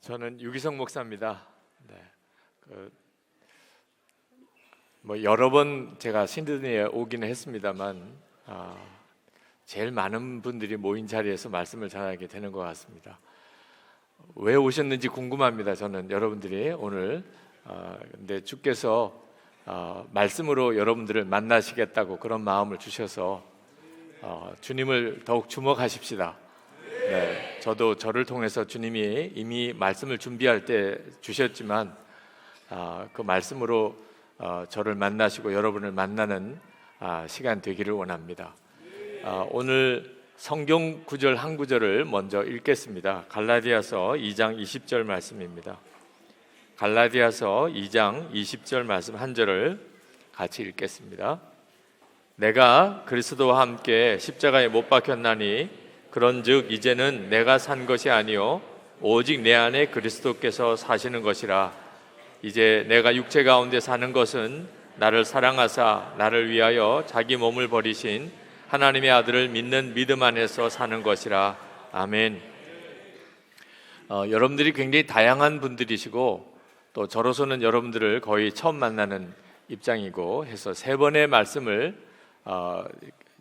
저는 유기성 목사입니다. 네, 여러 번 제가 신드니에 오기는 했습니다만 제일 많은 분들이 모인 자리에서 말씀을 전하게 되는 것 같습니다. 왜 오셨는지 궁금합니다. 저는 여러분들이 오늘 근데 주께서 말씀으로 여러분들을 만나시겠다고 그런 마음을 주셔서 주님을 더욱 주목하십시다. 네, 저도 저를 통해서 주님이 이미 말씀을 준비할 때 주셨지만 그 말씀으로 저를 만나시고 여러분을 만나는 시간 되기를 원합니다. 오늘 성경 구절 한 구절을 먼저 읽겠습니다. 갈라디아서 2장 20절 말씀입니다. 갈라디아서 2장 20절 말씀 한 절을 같이 읽겠습니다. 내가 그리스도와 함께 십자가에 못 박혔나니 그런즉 이제는 내가 산 것이 아니요 오직 내 안에 그리스도께서 사시는 것이라. 이제 내가 육체 가운데 사는 것은 나를 사랑하사 나를 위하여 자기 몸을 버리신 하나님의 아들을 믿는 믿음 안에서 사는 것이라. 아멘. 여러분들이 굉장히 다양한 분들이시고 또 저로서는 여러분들을 거의 처음 만나는 입장이고 해서 세 번의 말씀을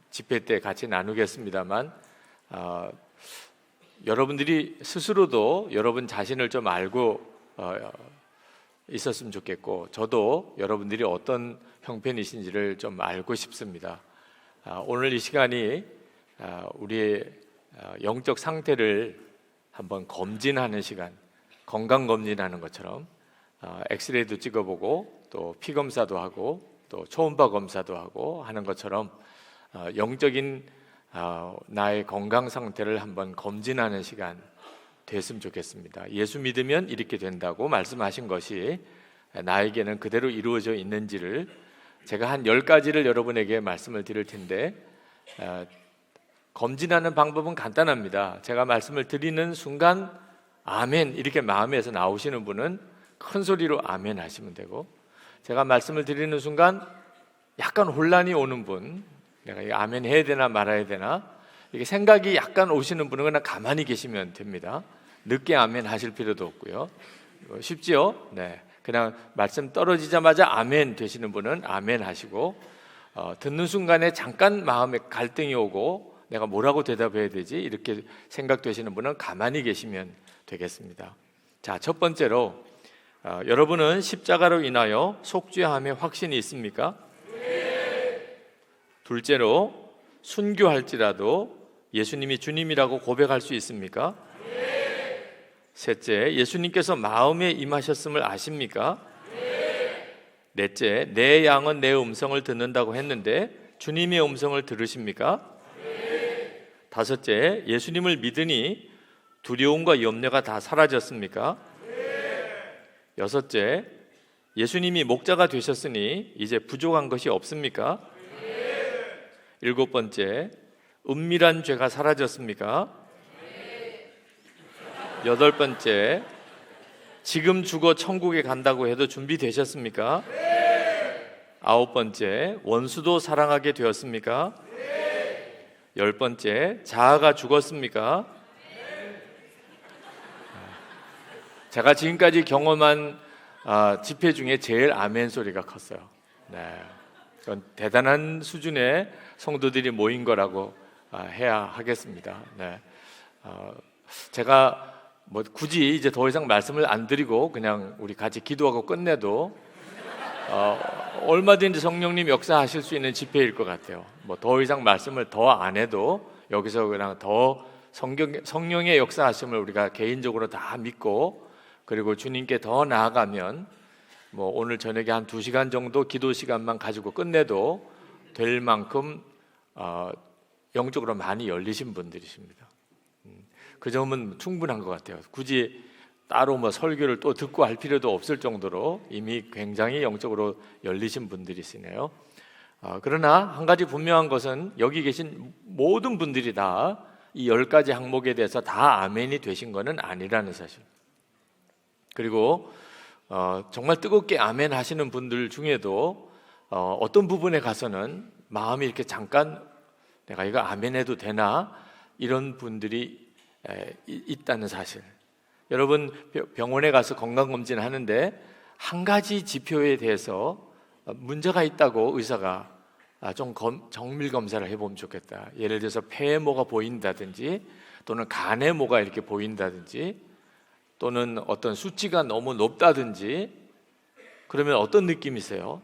집회 때 같이 나누겠습니다만 여러분들이 스스로도 여러분 자신을 좀 알고 있었으면 좋겠고 저도 여러분들이 어떤 형편이신지를 좀 알고 싶습니다. 오늘 이 시간이 우리의 영적 상태를 한번 검진하는 시간, 건강 검진하는 것처럼 엑스레이도 찍어보고 또 피 검사도 하고 또 초음파 검사도 하고 하는 것처럼 영적인 나의 건강 상태를 한번 검진하는 시간 됐으면 좋겠습니다. 예수 믿으면 이렇게 된다고 말씀하신 것이 나에게는 그대로 이루어져 있는지를 제가 한 10가지를 여러분에게 말씀을 드릴 텐데 검진하는 방법은 간단합니다. 제가 말씀을 드리는 순간 아멘 이렇게 마음에서 나오시는 분은 큰 소리로 아멘 하시면 되고, 제가 말씀을 드리는 순간 약간 혼란이 오는 분, 내가 이 아멘 해야 되나 말아야 되나 이게 생각이 약간 오시는 분은 그냥 가만히 계시면 됩니다. 늦게 아멘 하실 필요도 없고요. 쉽지요? 네, 그냥 말씀 떨어지자마자 아멘 되시는 분은 아멘 하시고, 듣는 순간에 잠깐 마음에 갈등이 오고 내가 뭐라고 대답해야 되지 이렇게 생각되시는 분은 가만히 계시면 되겠습니다. 자, 첫 번째로 여러분은 십자가로 인하여 속죄함의 확신이 있습니까? 둘째로 순교할지라도 예수님이 주님이라고 고백할 수 있습니까? 셋째, 예수님께서 마음에 임하셨음을 아십니까? 넷째, 내 양은 내 음성을 듣는다고 했는데 주님의 음성을 들으십니까? 다섯째, 예수님을 믿으니 두려움과 염려가 다 사라졌습니까? 여섯째, 예수님이 목자가 되셨으니 이제 부족한 것이 없습니까? 일곱 번째, 은밀한 죄가 사라졌습니까? 여덟 번째, 지금 죽어 천국에 간다고 해도 준비되셨습니까? 아홉 번째, 원수도 사랑하게 되었습니까? 열 번째, 자아가 죽었습니까? 제가 지금까지 경험한 집회 중에 제일 아멘 소리가 컸어요. 네, 그건 대단한 수준의 성도들이 모인 거라고 해야 하겠습니다. 네, 제가 굳이 이제 더 이상 말씀을 안 드리고 그냥 우리 같이 기도하고 끝내도 얼마든지 성령님 역사하실 수 있는 집회일 것 같아요. 더 이상 말씀을 더 안 해도 여기서 그냥 더 성령의 역사하심을 우리가 개인적으로 다 믿고, 그리고 주님께 더 나아가면 오늘 저녁에 한 2시간 정도 기도 시간만 가지고 끝내도 될 만큼 영적으로 많이 열리신 분들이십니다. 그 점은 충분한 것 같아요. 굳이 따로 설교를 또 듣고 할 필요도 없을 정도로 이미 굉장히 영적으로 열리신 분들이시네요. 그러나 한 가지 분명한 것은 여기 계신 모든 분들이 다 이 10가지 항목에 대해서 다 아멘이 되신 것은 아니라는 사실. 그리고 정말 뜨겁게 아멘 하시는 분들 중에도 어떤 부분에 가서는 마음이 이렇게 잠깐 내가 이거 아멘 해도 되나 이런 분들이 있다는 사실. 여러분 병원에 가서 건강검진 하는데 한 가지 지표에 대해서 문제가 있다고 의사가 좀 정밀 검사를 해보면 좋겠다. 예를 들어서 폐에 뭐가 보인다든지 또는 간에 뭐가 이렇게 보인다든지 또는 어떤 수치가 너무 높다든지 그러면 어떤 느낌이세요?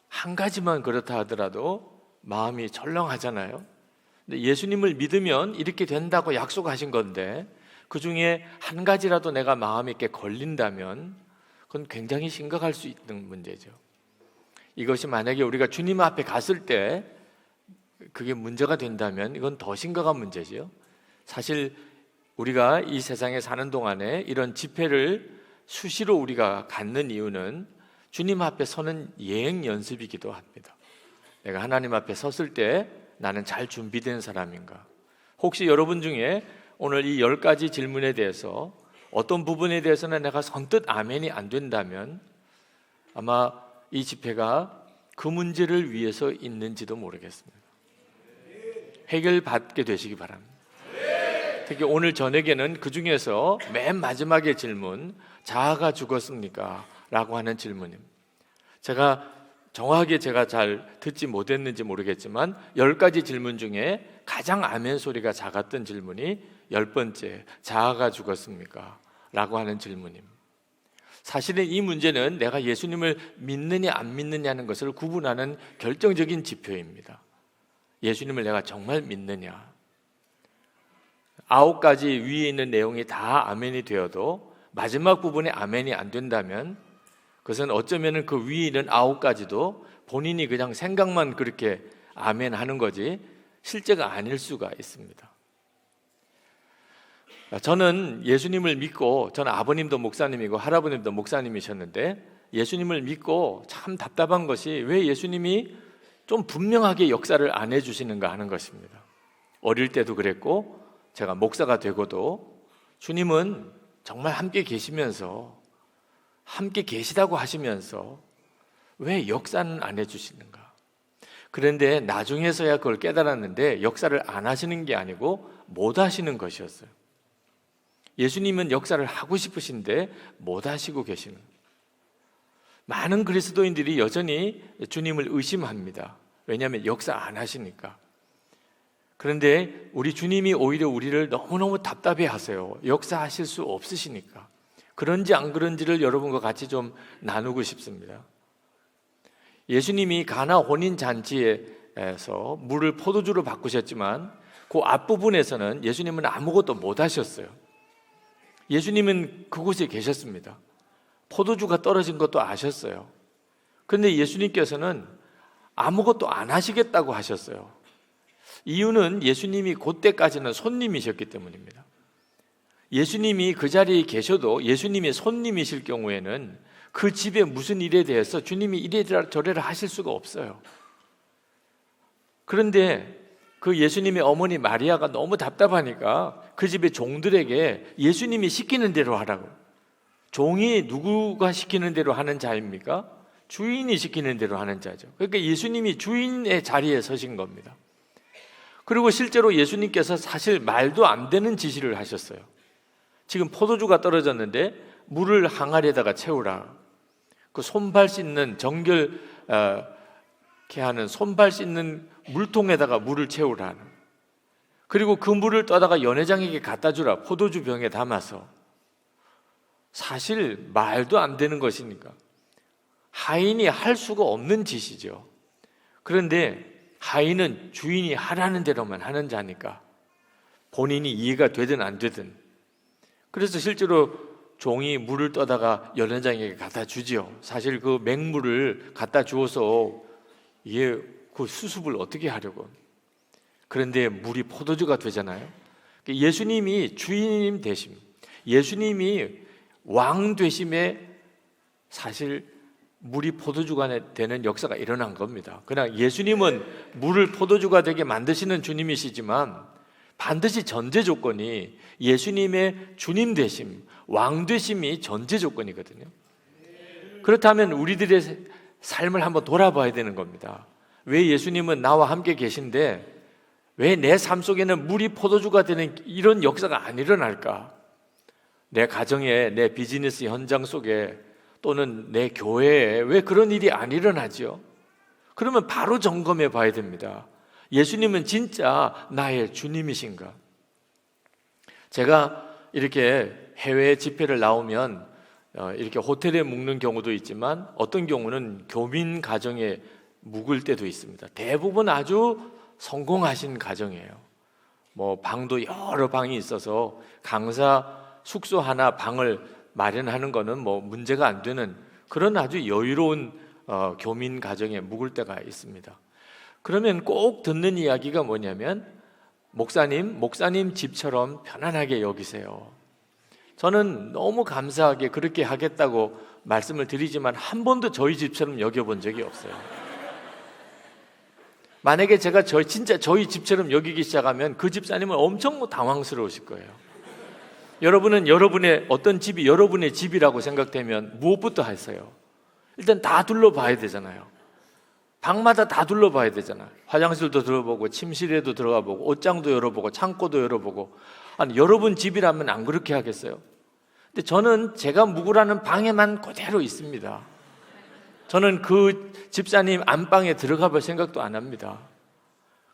한 가지만 그렇다 하더라도 마음이 철렁하잖아요. 근데 예수님을 믿으면 이렇게 된다고 약속하신 건데 그 중에 한 가지라도 내가 마음에 있게 걸린다면 그건 굉장히 심각할 수 있는 문제죠. 이것이 만약에 우리가 주님 앞에 갔을 때 그게 문제가 된다면 이건 더 심각한 문제지요. 사실 우리가 이 세상에 사는 동안에 이런 집회를 수시로 우리가 갖는 이유는 주님 앞에 서는 예행 연습이기도 합니다. 내가 하나님 앞에 섰을 때 나는 잘 준비된 사람인가? 혹시 여러분 중에 오늘 이 10가지 질문에 대해서 어떤 부분에 대해서는 내가 선뜻 아멘이 안 된다면 아마 이 집회가 그 문제를 위해서 있는지도 모르겠습니다. 해결받게 되시기 바랍니다. 특히 오늘 저녁에는 그 중에서 맨 마지막의 질문, 자아가 죽었습니까? 라고 하는 질문입니다. 정확하게 제가 잘 듣지 못했는지 모르겠지만 10가지 질문 중에 가장 아멘 소리가 작았던 질문이 10번째, 자아가 죽었습니까? 라고 하는 질문입니다. 사실은 이 문제는 내가 예수님을 믿느냐 안 믿느냐는 것을 구분하는 결정적인 지표입니다. 예수님을 내가 정말 믿느냐? 9가지 위에 있는 내용이 다 아멘이 되어도 마지막 부분에 아멘이 안 된다면 그것은 어쩌면 그 위에 있는 9가지도 본인이 그냥 생각만 그렇게 아멘 하는 거지 실제가 아닐 수가 있습니다. 저는 예수님을 믿고, 저는 아버님도 목사님이고 할아버님도 목사님이셨는데 예수님을 믿고 참 답답한 것이 왜 예수님이 좀 분명하게 역사를 안 해주시는가 하는 것입니다. 어릴 때도 그랬고 제가 목사가 되고도 주님은 정말 함께 계시면서 함께 계시다고 하시면서 왜 역사는 안 해주시는가? 그런데 나중에서야 그걸 깨달았는데 역사를 안 하시는 게 아니고 못 하시는 것이었어요. 예수님은 역사를 하고 싶으신데 못 하시고 계시는 거예요. 많은 그리스도인들이 여전히 주님을 의심합니다. 왜냐하면 역사 안 하시니까. 그런데 우리 주님이 오히려 우리를 너무너무 답답해 하세요. 역사하실 수 없으시니까. 그런지 안 그런지를 여러분과 같이 좀 나누고 싶습니다. 예수님이 가나 혼인 잔치에서 물을 포도주로 바꾸셨지만 그 앞부분에서는 예수님은 아무것도 못 하셨어요. 예수님은 그곳에 계셨습니다. 포도주가 떨어진 것도 아셨어요. 그런데 예수님께서는 아무것도 안 하시겠다고 하셨어요. 이유는 예수님이 그때까지는 손님이셨기 때문입니다. 예수님이 그 자리에 계셔도 예수님이 손님이실 경우에는 그 집에 무슨 일에 대해서 주님이 이래라 저래라 하실 수가 없어요. 그런데 그 예수님의 어머니 마리아가 너무 답답하니까 그 집의 종들에게 예수님이 시키는 대로 하라고. 종이 누구가 시키는 대로 하는 자입니까? 주인이 시키는 대로 하는 자죠. 그러니까 예수님이 주인의 자리에 서신 겁니다. 그리고 실제로 예수님께서 사실 말도 안 되는 지시를 하셨어요. 지금 포도주가 떨어졌는데 물을 항아리에다가 채우라. 그 손발 씻는 정결케 하는 손발 씻는 물통에다가 물을 채우라. 그리고 그 물을 떠다가 연회장에게 갖다 주라. 포도주 병에 담아서. 사실 말도 안 되는 것이니까 하인이 할 수가 없는 짓이죠. 그런데 하인은 주인이 하라는 대로만 하는 자니까 본인이 이해가 되든 안 되든. 그래서 실제로 종이 물을 떠다가 연회장에게 갖다 주지요. 사실 그 맹물을 갖다 주어서 이게 그 수습을 어떻게 하려고. 그런데 물이 포도주가 되잖아요. 예수님이 주인 되심, 예수님이 왕 되심에 사실 물이 포도주가 되는 역사가 일어난 겁니다. 그냥 예수님은 물을 포도주가 되게 만드시는 주님이시지만 반드시 전제 조건이 예수님의 주님 되심, 왕 되심이 전제 조건이거든요. 그렇다면 우리들의 삶을 한번 돌아봐야 되는 겁니다. 왜 예수님은 나와 함께 계신데 왜 내 삶 속에는 물이 포도주가 되는 이런 역사가 안 일어날까? 내 가정에, 내 비즈니스 현장 속에 또는 내 교회에 왜 그런 일이 안 일어나지요? 그러면 바로 점검해 봐야 됩니다. 예수님은 진짜 나의 주님이신가? 제가 이렇게 해외 집회를 나오면 이렇게 호텔에 묵는 경우도 있지만 어떤 경우는 교민 가정에 묵을 때도 있습니다. 대부분 아주 성공하신 가정이에요. 뭐 방도 여러 방이 있어서 강사 숙소 하나 방을 마련하는 거는 뭐 문제가 안 되는 그런 아주 여유로운 교민 가정에 묵을 때가 있습니다. 그러면 꼭 듣는 이야기가 뭐냐면 목사님 집처럼 편안하게 여기세요. 저는 너무 감사하게 그렇게 하겠다고 말씀을 드리지만 한 번도 저희 집처럼 여겨본 적이 없어요. 만약에 제가 진짜 저희 집처럼 여기기 시작하면 그 집사님은 엄청 당황스러우실 거예요. 여러분은 여러분의 어떤 집이 여러분의 집이라고 생각되면 무엇부터 하세요? 일단 다 둘러봐야 되잖아요. 방마다 다 둘러봐야 되잖아요. 화장실도 들어보고 침실에도 들어가 보고 옷장도 열어보고 창고도 열어보고. 아니, 여러분 집이라면 안 그렇게 하겠어요? 근데 저는 제가 묵으라는 방에만 그대로 있습니다. 저는 그 집사님 안방에 들어가 볼 생각도 안 합니다.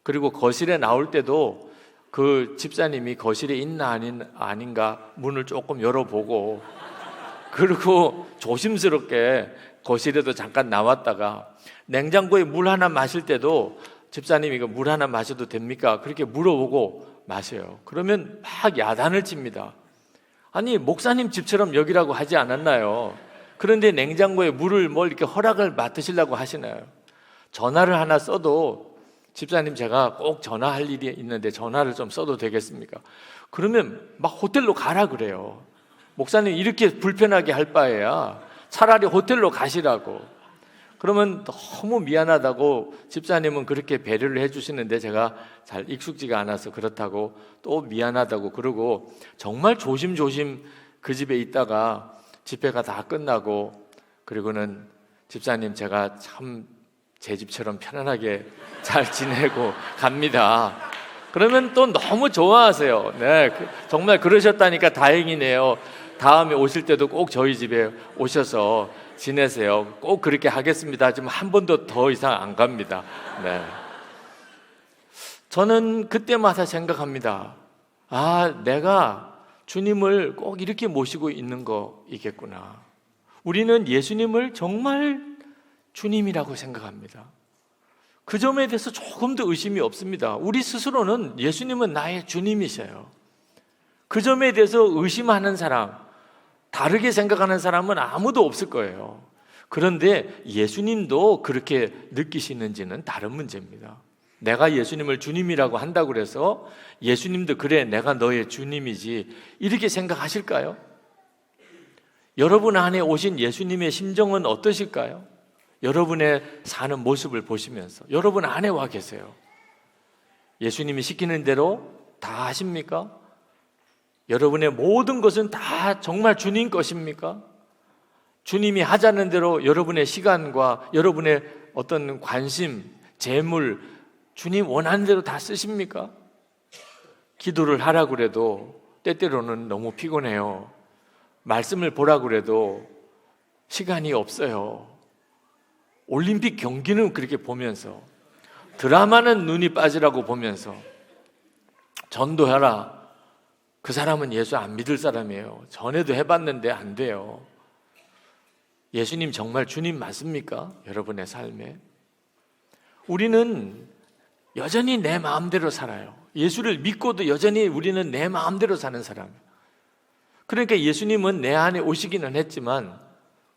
그리고 거실에 나올 때도 그 집사님이 거실에 있나 아닌가 문을 조금 열어보고, 그리고 조심스럽게 거실에도 잠깐 나왔다가 냉장고에 물 하나 마실 때도 집사님이 이거 물 하나 마셔도 됩니까? 그렇게 물어보고 마셔요. 그러면 막 야단을 칩니다. 아니, 목사님 집처럼 여기라고 하지 않았나요? 그런데 냉장고에 물을 이렇게 허락을 맡으시려고 하시나요? 전화를 하나 써도 집사님 제가 꼭 전화할 일이 있는데 전화를 좀 써도 되겠습니까? 그러면 막 호텔로 가라 그래요. 목사님 이렇게 불편하게 할 바에야 차라리 호텔로 가시라고. 그러면 너무 미안하다고 집사님은 그렇게 배려를 해주시는데 제가 잘 익숙지가 않아서 그렇다고 또 미안하다고 그러고, 정말 조심조심 그 집에 있다가 집회가 다 끝나고 그리고는 집사님 제가 참 제 집처럼 편안하게 잘 지내고 갑니다. 그러면 또 너무 좋아하세요. 네, 정말 그러셨다니까 다행이네요. 다음에 오실 때도 꼭 저희 집에 오셔서 지내세요. 꼭 그렇게 하겠습니다. 지금 한 번도 더 이상 안 갑니다. 네. 저는 그때마다 생각합니다. 아, 내가 주님을 꼭 이렇게 모시고 있는 거이겠구나. 우리는 예수님을 정말 주님이라고 생각합니다. 그 점에 대해서 조금 더 의심이 없습니다. 우리 스스로는 예수님은 나의 주님이셔요. 그 점에 대해서 의심하는 사람, 다르게 생각하는 사람은 아무도 없을 거예요. 그런데 예수님도 그렇게 느끼시는지는 다른 문제입니다. 내가 예수님을 주님이라고 한다고 해서 예수님도 그래 내가 너의 주님이지 이렇게 생각하실까요? 여러분 안에 오신 예수님의 심정은 어떠실까요? 여러분의 사는 모습을 보시면서 여러분 안에 와 계세요. 예수님이 시키는 대로 다 하십니까? 여러분의 모든 것은 다 정말 주님 것입니까? 주님이 하자는 대로 여러분의 시간과 여러분의 어떤 관심, 재물, 주님 원하는 대로 다 쓰십니까? 기도를 하라고 그래도 때때로는 너무 피곤해요. 말씀을 보라고 그래도 시간이 없어요. 올림픽 경기는 그렇게 보면서, 드라마는 눈이 빠지라고 보면서, 전도해라. 그 사람은 예수 안 믿을 사람이에요. 전에도 해봤는데 안 돼요. 예수님 정말 주님 맞습니까? 여러분의 삶에 우리는 여전히 내 마음대로 살아요. 예수를 믿고도 여전히 우리는 내 마음대로 사는 사람이에요. 그러니까 예수님은 내 안에 오시기는 했지만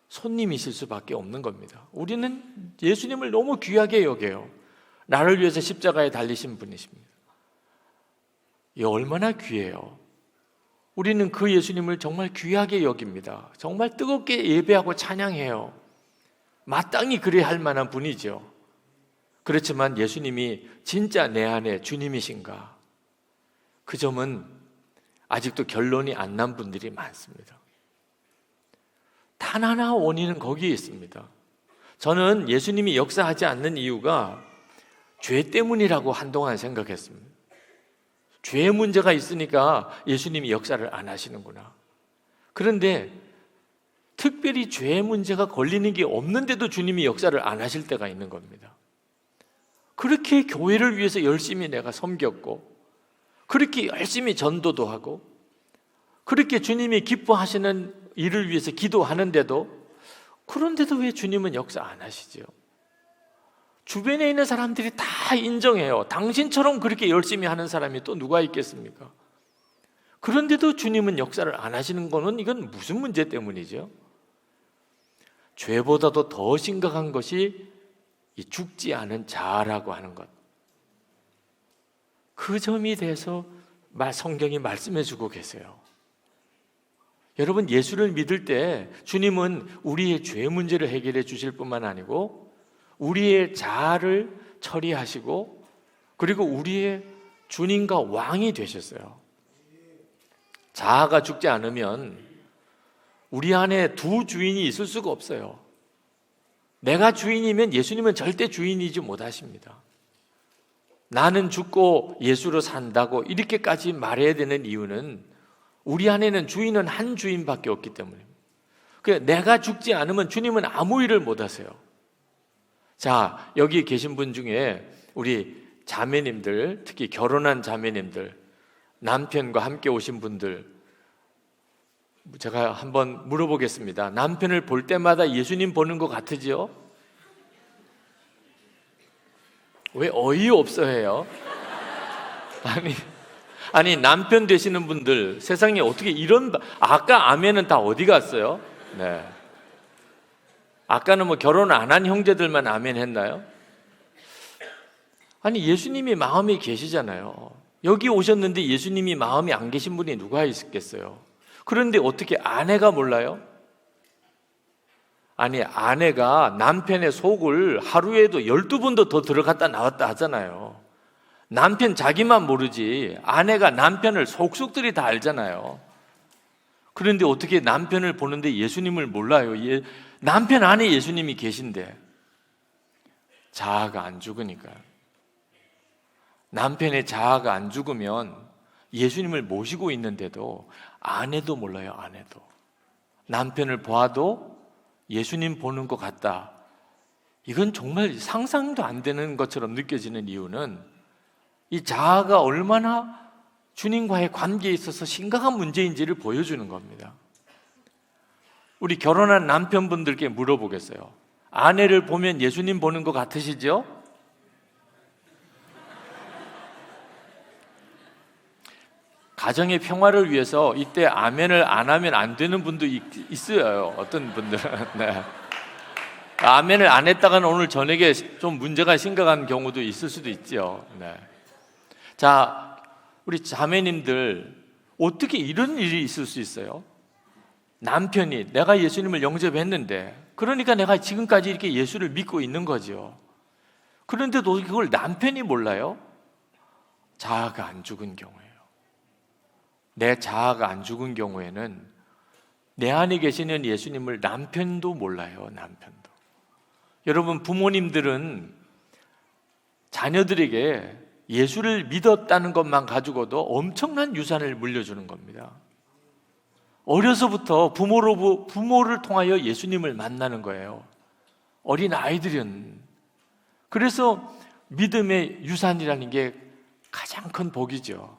손님이실 수밖에 없는 겁니다. 우리는 예수님을 너무 귀하게 여겨요. 나를 위해서 십자가에 달리신 분이십니다. 이 얼마나 귀해요. 우리는 그 예수님을 정말 귀하게 여깁니다. 정말 뜨겁게 예배하고 찬양해요. 마땅히 그래야 할 만한 분이죠. 그렇지만 예수님이 진짜 내 안에 주님이신가? 그 점은 아직도 결론이 안 난 분들이 많습니다. 단 하나 원인은 거기에 있습니다. 저는 예수님이 역사하지 않는 이유가 죄 때문이라고 한동안 생각했습니다. 죄의 문제가 있으니까 예수님이 역사를 안 하시는구나. 그런데 특별히 죄의 문제가 걸리는 게 없는데도 주님이 역사를 안 하실 때가 있는 겁니다. 그렇게 교회를 위해서 열심히 내가 섬겼고, 그렇게 열심히 전도도 하고, 그렇게 주님이 기뻐하시는 일을 위해서 기도하는데도, 그런데도 왜 주님은 역사 안 하시죠? 주변에 있는 사람들이 다 인정해요. 당신처럼 그렇게 열심히 하는 사람이 또 누가 있겠습니까? 그런데도 주님은 역사를 안 하시는 거는 이건 무슨 문제 때문이죠? 죄보다도 더 심각한 것이 이 죽지 않은 자아라고 하는 것. 그 점에 대해서 성경이 말씀해 주고 계세요. 여러분, 예수를 믿을 때 주님은 우리의 죄 문제를 해결해 주실 뿐만 아니고 우리의 자아를 처리하시고, 그리고 우리의 주님과 왕이 되셨어요. 자아가 죽지 않으면 우리 안에 두 주인이 있을 수가 없어요. 내가 주인이면 예수님은 절대 주인이지 못하십니다. 나는 죽고 예수로 산다고 이렇게까지 말해야 되는 이유는 우리 안에는 주인은 한 주인밖에 없기 때문입니다. 내가 죽지 않으면 주님은 아무 일을 못 하세요. 자, 여기 계신 분 중에 우리 자매님들, 특히 결혼한 자매님들, 남편과 함께 오신 분들, 제가 한번 물어보겠습니다. 남편을 볼 때마다 예수님 보는 것 같으지요? 왜 어이없어 해요? 아니 남편 되시는 분들, 세상에 어떻게 이런, 아까 아멘은 다 어디 갔어요? 네. 아까는 뭐 결혼 안 한 형제들만 아멘 했나요? 아니, 예수님이 마음에 계시잖아요. 여기 오셨는데 예수님이 마음에 안 계신 분이 누가 있겠어요? 그런데 어떻게 아내가 몰라요? 아니, 아내가 남편의 속을 하루에도 12번도 더 들어갔다 나왔다 하잖아요. 남편 자기만 모르지 아내가 남편을 속속들이 다 알잖아요. 그런데 어떻게 남편을 보는데 예수님을 몰라요? 남편 안에 예수님이 계신데. 자아가 안 죽으니까요. 남편의 자아가 안 죽으면 예수님을 모시고 있는데도 아내도 몰라요. 아내도. 남편을 보아도 예수님 보는 것 같다. 이건 정말 상상도 안 되는 것처럼 느껴지는 이유는 이 자아가 얼마나 주님과의 관계에 있어서 심각한 문제인지를 보여주는 겁니다. 우리 결혼한 남편분들께 물어보겠어요. 아내를 보면 예수님 보는 것 같으시죠? 가정의 평화를 위해서 이때 아멘을 안 하면 안 되는 분도 있어요. 어떤 분들은. 네. 아멘을 안 했다가는 오늘 저녁에 좀 문제가 심각한 경우도 있을 수도 있죠. 네. 자, 우리 자매님들, 어떻게 이런 일이 있을 수 있어요? 남편이 내가 예수님을 영접했는데, 그러니까 내가 지금까지 이렇게 예수를 믿고 있는 거죠. 그런데도 그걸 남편이 몰라요? 자아가 안 죽은 경우예요. 내 자아가 안 죽은 경우에는 내 안에 계시는 예수님을 남편도 몰라요. 남편도. 여러분, 부모님들은 자녀들에게 예수를 믿었다는 것만 가지고도 엄청난 유산을 물려주는 겁니다. 어려서부터 부모를 통하여 예수님을 만나는 거예요. 어린 아이들은. 그래서 믿음의 유산이라는 게 가장 큰 복이죠.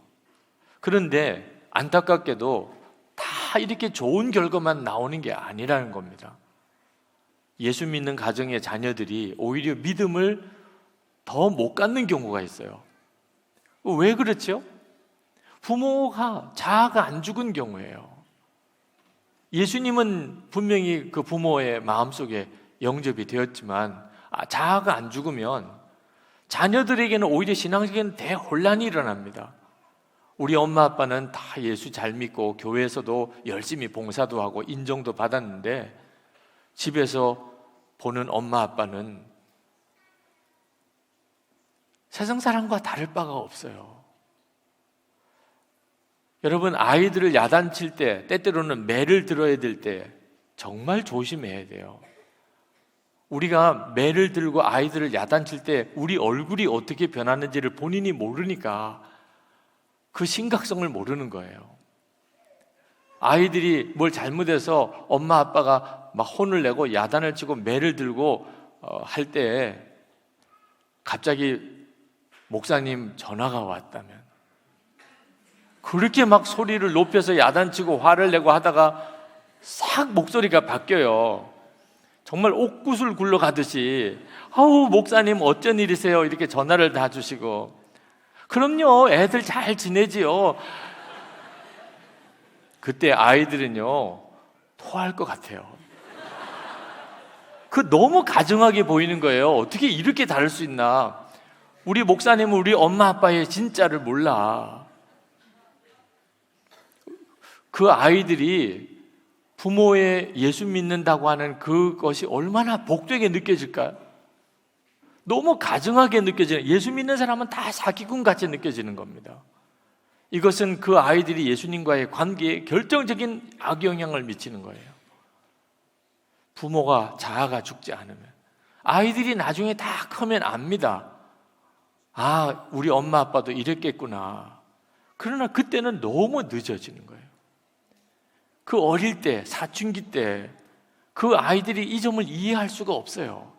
그런데 안타깝게도 다 이렇게 좋은 결과만 나오는 게 아니라는 겁니다. 예수 믿는 가정의 자녀들이 오히려 믿음을 더 못 갖는 경우가 있어요. 왜 그렇죠? 부모가 자아가 안 죽은 경우예요. 예수님은 분명히 그 부모의 마음속에 영접이 되었지만 자아가 안 죽으면 자녀들에게는 오히려 신앙적인 대혼란이 일어납니다. 우리 엄마 아빠는 다 예수 잘 믿고 교회에서도 열심히 봉사도 하고 인정도 받았는데 집에서 보는 엄마 아빠는 세상 사람과 다를 바가 없어요. 여러분, 아이들을 야단칠 때, 때때로는 매를 들어야 될 때 정말 조심해야 돼요. 우리가 매를 들고 아이들을 야단칠 때 우리 얼굴이 어떻게 변하는지를 본인이 모르니까 그 심각성을 모르는 거예요. 아이들이 뭘 잘못해서 엄마 아빠가 막 혼을 내고 야단을 치고 매를 들고 할 때 갑자기 목사님 전화가 왔다면, 그렇게 막 소리를 높여서 야단치고 화를 내고 하다가 싹 목소리가 바뀌어요. 정말 옥구슬 굴러가듯이, 아우 목사님 어쩐 일이세요? 이렇게 전화를 다 주시고. 그럼요, 애들 잘 지내지요. 그때 아이들은요 토할 것 같아요. 그 너무 가증하게 보이는 거예요. 어떻게 이렇게 다를 수 있나? 우리 목사님은 우리 엄마 아빠의 진짜를 몰라. 그 아이들이 부모의 예수 믿는다고 하는 그것이 얼마나 복되게 느껴질까요? 너무 가증하게 느껴지는, 예수 믿는 사람은 다 사기꾼 같이 느껴지는 겁니다. 이것은 그 아이들이 예수님과의 관계에 결정적인 악영향을 미치는 거예요. 부모가 자아가 죽지 않으면 아이들이 나중에 다 크면 압니다. 아, 우리 엄마 아빠도 이랬겠구나. 그러나 그때는 너무 늦어지는 거예요. 그 어릴 때, 사춘기 때 그 아이들이 이 점을 이해할 수가 없어요.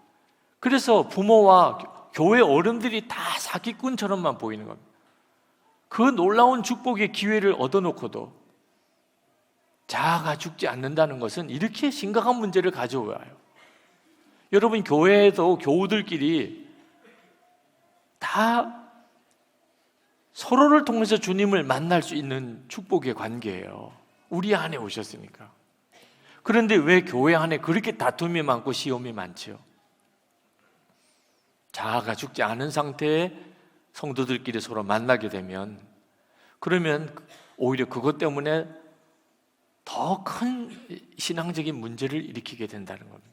그래서 부모와 교회 어른들이 다 사기꾼처럼만 보이는 겁니다. 그 놀라운 축복의 기회를 얻어놓고도 자아가 죽지 않는다는 것은 이렇게 심각한 문제를 가져와요. 여러분, 교회에도 교우들끼리 다 서로를 통해서 주님을 만날 수 있는 축복의 관계예요. 우리 안에 오셨으니까. 그런데 왜 교회 안에 그렇게 다툼이 많고 시험이 많지요? 자아가 죽지 않은 상태에 성도들끼리 서로 만나게 되면, 그러면 오히려 그것 때문에 더 큰 신앙적인 문제를 일으키게 된다는 겁니다.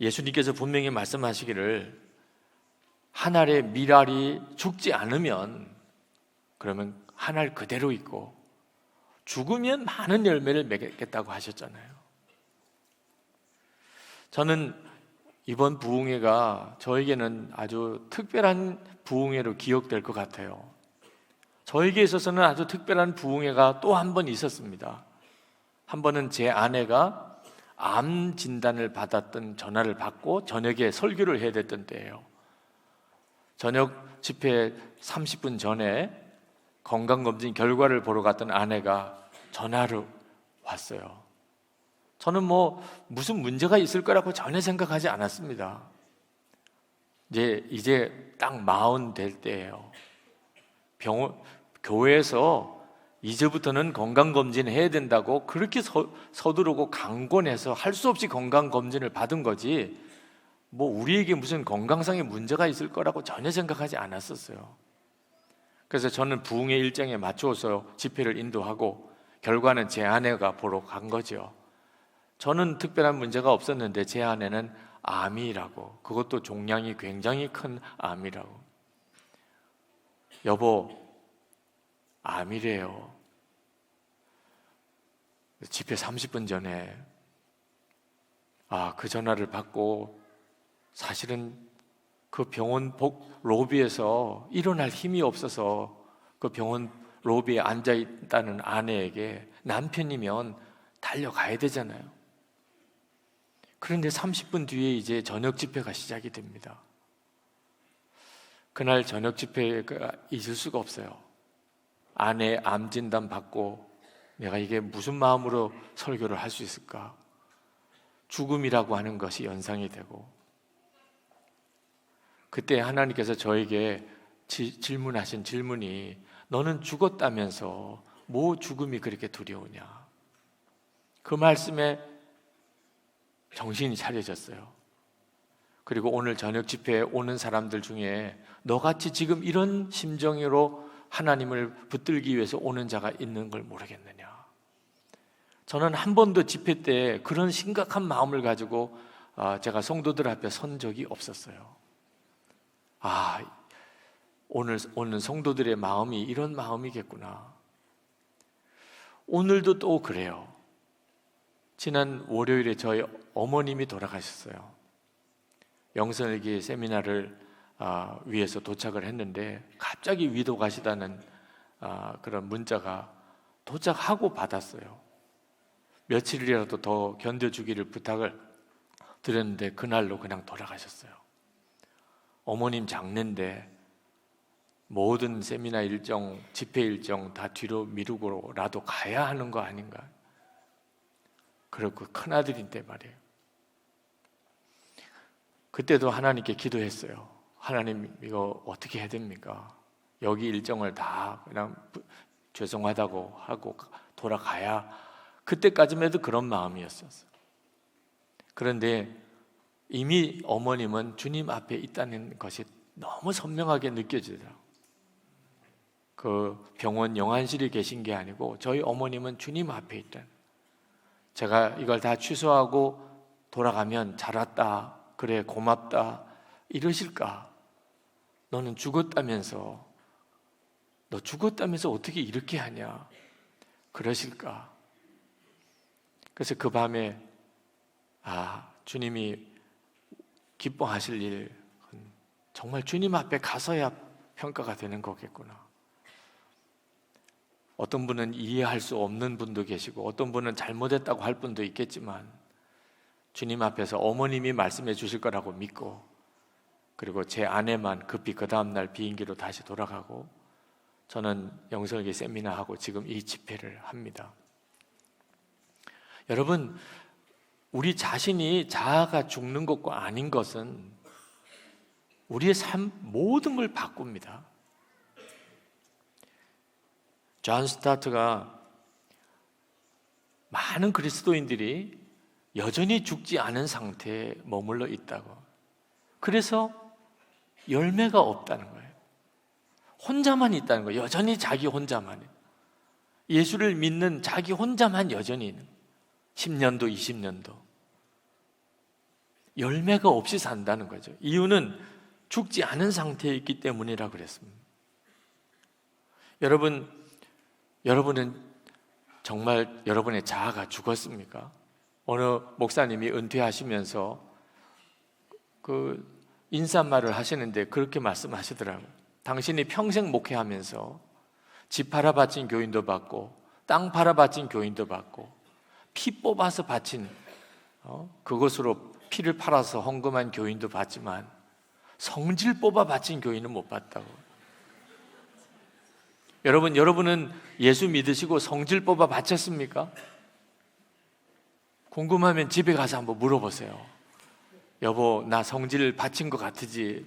예수님께서 분명히 말씀하시기를, 한 알의 밀알이 죽지 않으면 그러면 한 알 그대로 있고 죽으면 많은 열매를 맺겠다고 하셨잖아요. 저는 이번 부흥회가 저에게는 아주 특별한 부흥회로 기억될 것 같아요. 저에게 있어서는 아주 특별한 부흥회가 또 한 번 있었습니다. 한 번은 제 아내가 암 진단을 받았던 전화를 받고 저녁에 설교를 해야 됐던 때예요. 저녁 집회 30분 전에 건강검진 결과를 보러 갔던 아내가 전화로 왔어요. 저는 무슨 문제가 있을 거라고 전혀 생각하지 않았습니다. 이제 딱 40 될 때예요. 교회에서 이제부터는 건강검진 해야 된다고 그렇게 서두르고 강권해서 할 수 없이 건강검진을 받은 거지, 우리에게 무슨 건강상의 문제가 있을 거라고 전혀 생각하지 않았었어요. 그래서 저는 부흥회 일정에 맞추어서 집회를 인도하고 결과는 제 아내가 보러 간 거죠. 저는 특별한 문제가 없었는데 제 아내는 암이라고, 그것도 종양이 굉장히 큰 암이라고. 여보, 암이래요. 집회 30분 전에 그 전화를 받고 사실은 그 병원 로비에서 일어날 힘이 없어서 그 병원 로비에 앉아 있다는 아내에게 남편이면 달려가야 되잖아요. 그런데 30분 뒤에 이제 저녁 집회가 시작이 됩니다. 그날 저녁 집회가 있을 수가 없어요. 아내 암 진단 받고 내가 이게 무슨 마음으로 설교를 할 수 있을까? 죽음이라고 하는 것이 연상이 되고, 그때 하나님께서 저에게 질문하신 질문이, 너는 죽었다면서 뭐 죽음이 그렇게 두려우냐? 그 말씀에 정신이 차려졌어요. 그리고 오늘 저녁 집회에 오는 사람들 중에 너같이 지금 이런 심정으로 하나님을 붙들기 위해서 오는 자가 있는 걸 모르겠느냐? 저는 한 번도 집회 때 그런 심각한 마음을 가지고 제가 성도들 앞에 선 적이 없었어요. 오늘 오는 성도들의 마음이 이런 마음이겠구나. 오늘도 또 그래요. 지난 월요일에 저희 어머님이 돌아가셨어요. 영성일기 세미나를 위해서 도착을 했는데 갑자기 위도 가시다는 그런 문자가 도착하고 받았어요. 며칠이라도 더 견뎌주기를 부탁을 드렸는데 그날로 그냥 돌아가셨어요. 어머님 장례인데 모든 세미나 일정, 집회 일정 다 뒤로 미루고라도 가야 하는 거 아닌가? 그리고 큰아들인데 말이에요. 그때도 하나님께 기도했어요. 하나님, 이거 어떻게 해야 됩니까? 여기 일정을 다 그냥 죄송하다고 하고 돌아가야, 그때까지만 해도 그런 마음이었어요. 그런데 이미 어머님은 주님 앞에 있다는 것이 너무 선명하게 느껴지더라고요. 그 병원 영안실에 계신 게 아니고 저희 어머님은 주님 앞에 있다는, 제가 이걸 다 취소하고 돌아가면 잘 왔다, 그래 고맙다 이러실까? 너는 죽었다면서, 너 죽었다면서 어떻게 이렇게 하냐 그러실까? 그래서 그 밤에 주님이 기뻐하실 일은 정말 주님 앞에 가서야 평가가 되는 거겠구나. 어떤 분은 이해할 수 없는 분도 계시고 어떤 분은 잘못했다고 할 분도 있겠지만 주님 앞에서 어머님이 말씀해 주실 거라고 믿고, 그리고 제 아내만 급히 그 다음날 비행기로 다시 돌아가고 저는 영성에게 세미나하고 지금 이 집회를 합니다. 여러분, 우리 자신이 자아가 죽는 것과 아닌 것은 우리의 삶 모든 걸 바꿉니다. 존 스타트가 많은 그리스도인들이 여전히 죽지 않은 상태에 머물러 있다고, 그래서 열매가 없다는 거예요. 혼자만 있다는 거예요. 여전히 자기 혼자만, 예수를 믿는 자기 혼자만 여전히 있는, 10년도 20년도 열매가 없이 산다는 거죠. 이유는 죽지 않은 상태에 있기 때문이라고 그랬습니다. 여러분은 정말 여러분의 자아가 죽었습니까? 어느 목사님이 은퇴하시면서 그 인사말을 하시는데 그렇게 말씀하시더라고요. 당신이 평생 목회하면서 집 팔아 바친 교인도 받고 땅 팔아 바친 교인도 받고 피 뽑아서 바친 그것으로 피를 팔아서 헌금한 교인도 받지만 성질 뽑아 바친 교인은 못 봤다고. 여러분은 예수 믿으시고 성질 뽑아 바쳤습니까? 궁금하면 집에 가서 한번 물어보세요. 여보, 나 성질 바친 것 같으지?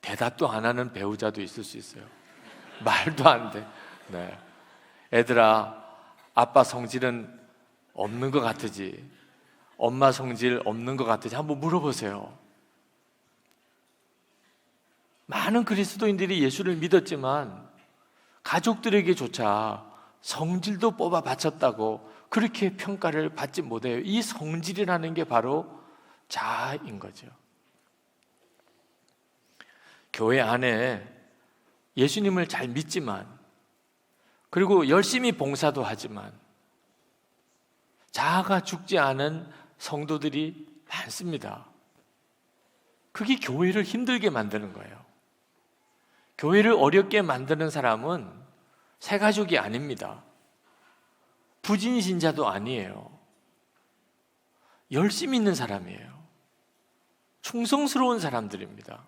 대답도 안 하는 배우자도 있을 수 있어요. 말도 안 돼. 네. 애들아, 아빠 성질은 없는 것 같으지? 엄마 성질 없는 것 같으지? 한번 물어보세요. 많은 그리스도인들이 예수를 믿었지만 가족들에게조차 성질도 뽑아 바쳤다고 그렇게 평가를 받지 못해요. 이 성질이라는 게 바로 자아인 거죠. 교회 안에 예수님을 잘 믿지만, 그리고 열심히 봉사도 하지만 자아가 죽지 않은 성도들이 많습니다. 그게 교회를 힘들게 만드는 거예요. 교회를 어렵게 만드는 사람은 새 가족이 아닙니다. 부진신자도 아니에요. 열심히 있는 사람이에요. 충성스러운 사람들입니다.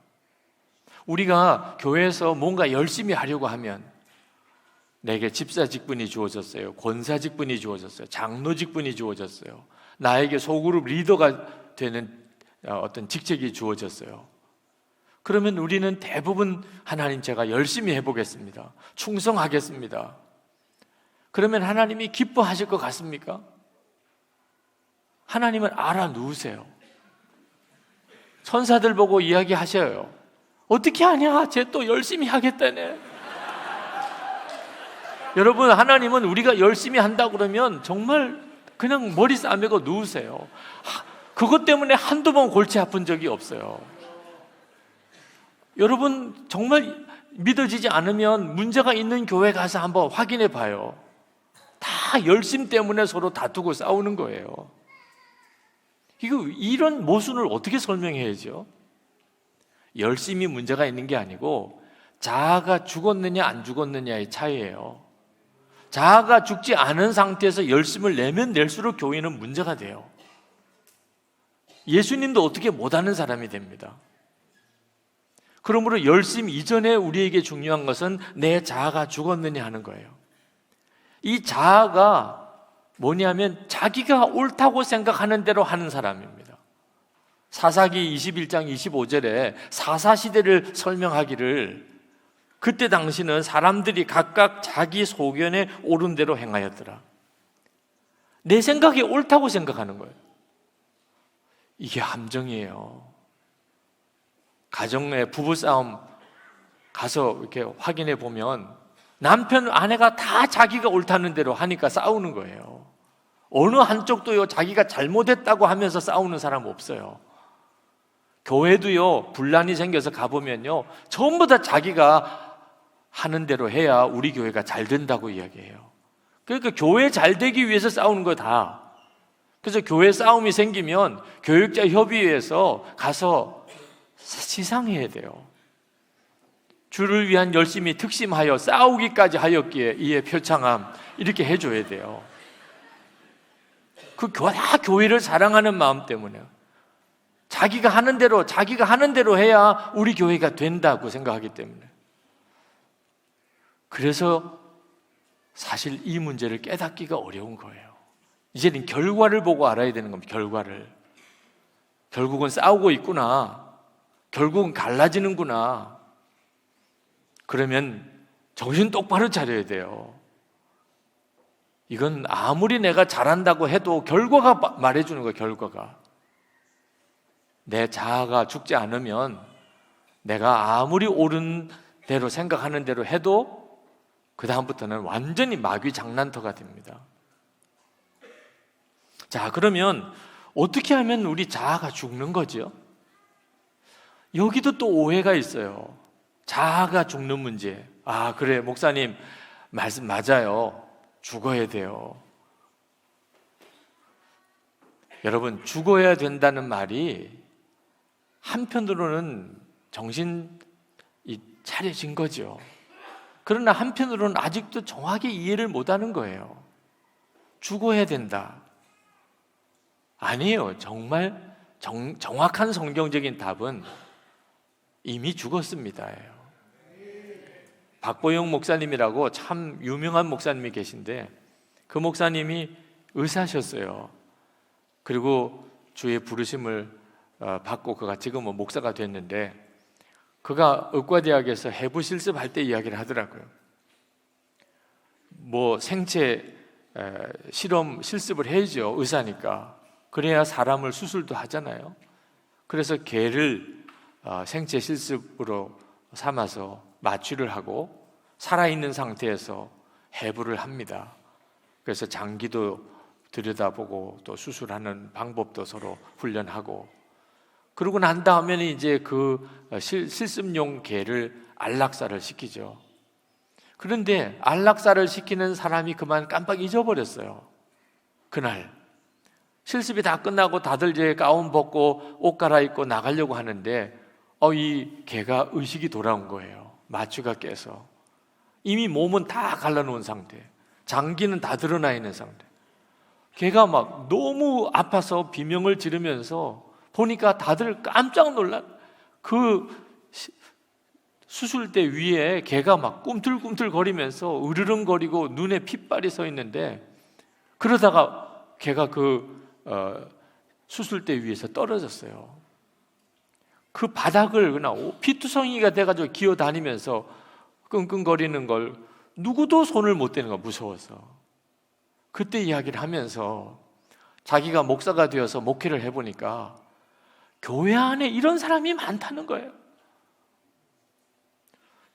우리가 교회에서 뭔가 열심히 하려고 하면 내게 집사 직분이 주어졌어요. 권사 직분이 주어졌어요. 장로 직분이 주어졌어요. 나에게 소그룹 리더가 되는 어떤 직책이 주어졌어요. 그러면 우리는 대부분 하나님, 제가 열심히 해보겠습니다. 충성하겠습니다. 그러면 하나님이 기뻐하실 것 같습니까? 하나님은 알아 누우세요. 천사들 보고 이야기하셔요. 어떻게 하냐? 쟤 또 열심히 하겠다네. 여러분, 하나님은 우리가 열심히 한다 그러면 정말 그냥 머리 싸매고 누우세요. 그것 때문에 한두 번 골치 아픈 적이 없어요. 여러분, 정말 믿어지지 않으면 문제가 있는 교회 가서 한번 확인해 봐요. 다 열심 때문에 서로 다투고 싸우는 거예요. 이런 모순을 어떻게 설명해야죠? 열심히 문제가 있는 게 아니고 자아가 죽었느냐 안 죽었느냐의 차이예요. 자아가 죽지 않은 상태에서 열심을 내면 낼수록 교회는 문제가 돼요. 예수님도 어떻게 못하는 사람이 됩니다. 그러므로 열심 이전에 우리에게 중요한 것은 내 자아가 죽었느냐 하는 거예요. 이 자아가 뭐냐면 자기가 옳다고 생각하는 대로 하는 사람입니다. 사사기 21장 25절에 사사시대를 설명하기를 그때 당시는 사람들이 각각 자기 소견에 옳은 대로 행하였더라. 내 생각이 옳다고 생각하는 거예요. 이게 함정이에요. 가정의 부부싸움 가서 이렇게 확인해 보면 남편, 아내가 다 자기가 옳다는 대로 하니까 싸우는 거예요. 어느 한쪽도요, 자기가 잘못했다고 하면서 싸우는 사람 없어요. 교회도요, 분란이 생겨서 가보면요, 전부 다 자기가 하는 대로 해야 우리 교회가 잘 된다고 이야기해요. 그러니까 교회 잘 되기 위해서 싸우는 거 다. 그래서 교회 싸움이 생기면 교육자 협의회에서 가서 시상해야 돼요. 주를 위한 열심히 특심하여 싸우기까지 하였기에 이에 표창함, 이렇게 해줘야 돼요. 다 교회를 사랑하는 마음 때문에 자기가 하는 대로 해야 우리 교회가 된다고 생각하기 때문에. 그래서 사실 이 문제를 깨닫기가 어려운 거예요. 이제는 결과를 보고 알아야 되는 겁니다. 결과를. 결국은 싸우고 있구나. 결국은 갈라지는구나. 그러면 정신 똑바로 차려야 돼요. 이건 아무리 내가 잘한다고 해도 결과가 말해주는 거예요. 결과가. 내 자아가 죽지 않으면 내가 아무리 옳은 대로 생각하는 대로 해도 그 다음부터는 완전히 마귀 장난터가 됩니다. 자, 그러면 어떻게 하면 우리 자아가 죽는 거죠? 여기도 또 오해가 있어요. 자아가 죽는 문제. 아, 그래, 목사님 말씀 맞아요. 죽어야 돼요. 여러분, 죽어야 된다는 말이 한편으로는 정신이 차려진 거죠. 그러나 한편으로는 아직도 정확히 이해를 못하는 거예요. 죽어야 된다. 아니에요. 정말 정확한 성경적인 답은 이미 죽었습니다. 박보영 목사님이라고 참 유명한 목사님이 계신데 그 목사님이 의사셨어요. 그리고 주의 부르심을 받고 그가 지금은 목사가 됐는데 그가 의과대학에서 해부 실습할 때 이야기를 하더라고요. 뭐 생체 실험 실습을 해야죠. 의사니까. 그래야 사람을 수술도 하잖아요. 그래서 개를 생체 실습으로 삼아서 마취를 하고 살아있는 상태에서 해부를 합니다. 그래서 장기도 들여다보고 또 수술하는 방법도 서로 훈련하고 그러고 난 다음에는 이제 그 실습용 개를 안락사를 시키죠. 그런데 안락사를 시키는 사람이 그만 깜빡 잊어버렸어요. 그날 실습이 다 끝나고 다들 이제 가운 벗고 옷 갈아입고 나가려고 하는데 이 개가 의식이 돌아온 거예요. 마취가 깨서 이미 몸은 다 갈라놓은 상태, 장기는 다 드러나 있는 상태. 개가 막 너무 아파서 비명을 지르면서 보니까 다들 깜짝 놀란 그 수술대 위에 개가 막 꿈틀꿈틀 거리면서 으르렁거리고 눈에 핏발이 서 있는데 그러다가 개가 그 수술대 위에서 떨어졌어요. 그 바닥을 그냥 피투성이가 돼가지고 기어다니면서 끙끙거리는 걸 누구도 손을 못 대는 거야, 무서워서. 그때 이야기를 하면서 자기가 목사가 되어서 목회를 해보니까 교회 안에 이런 사람이 많다는 거예요.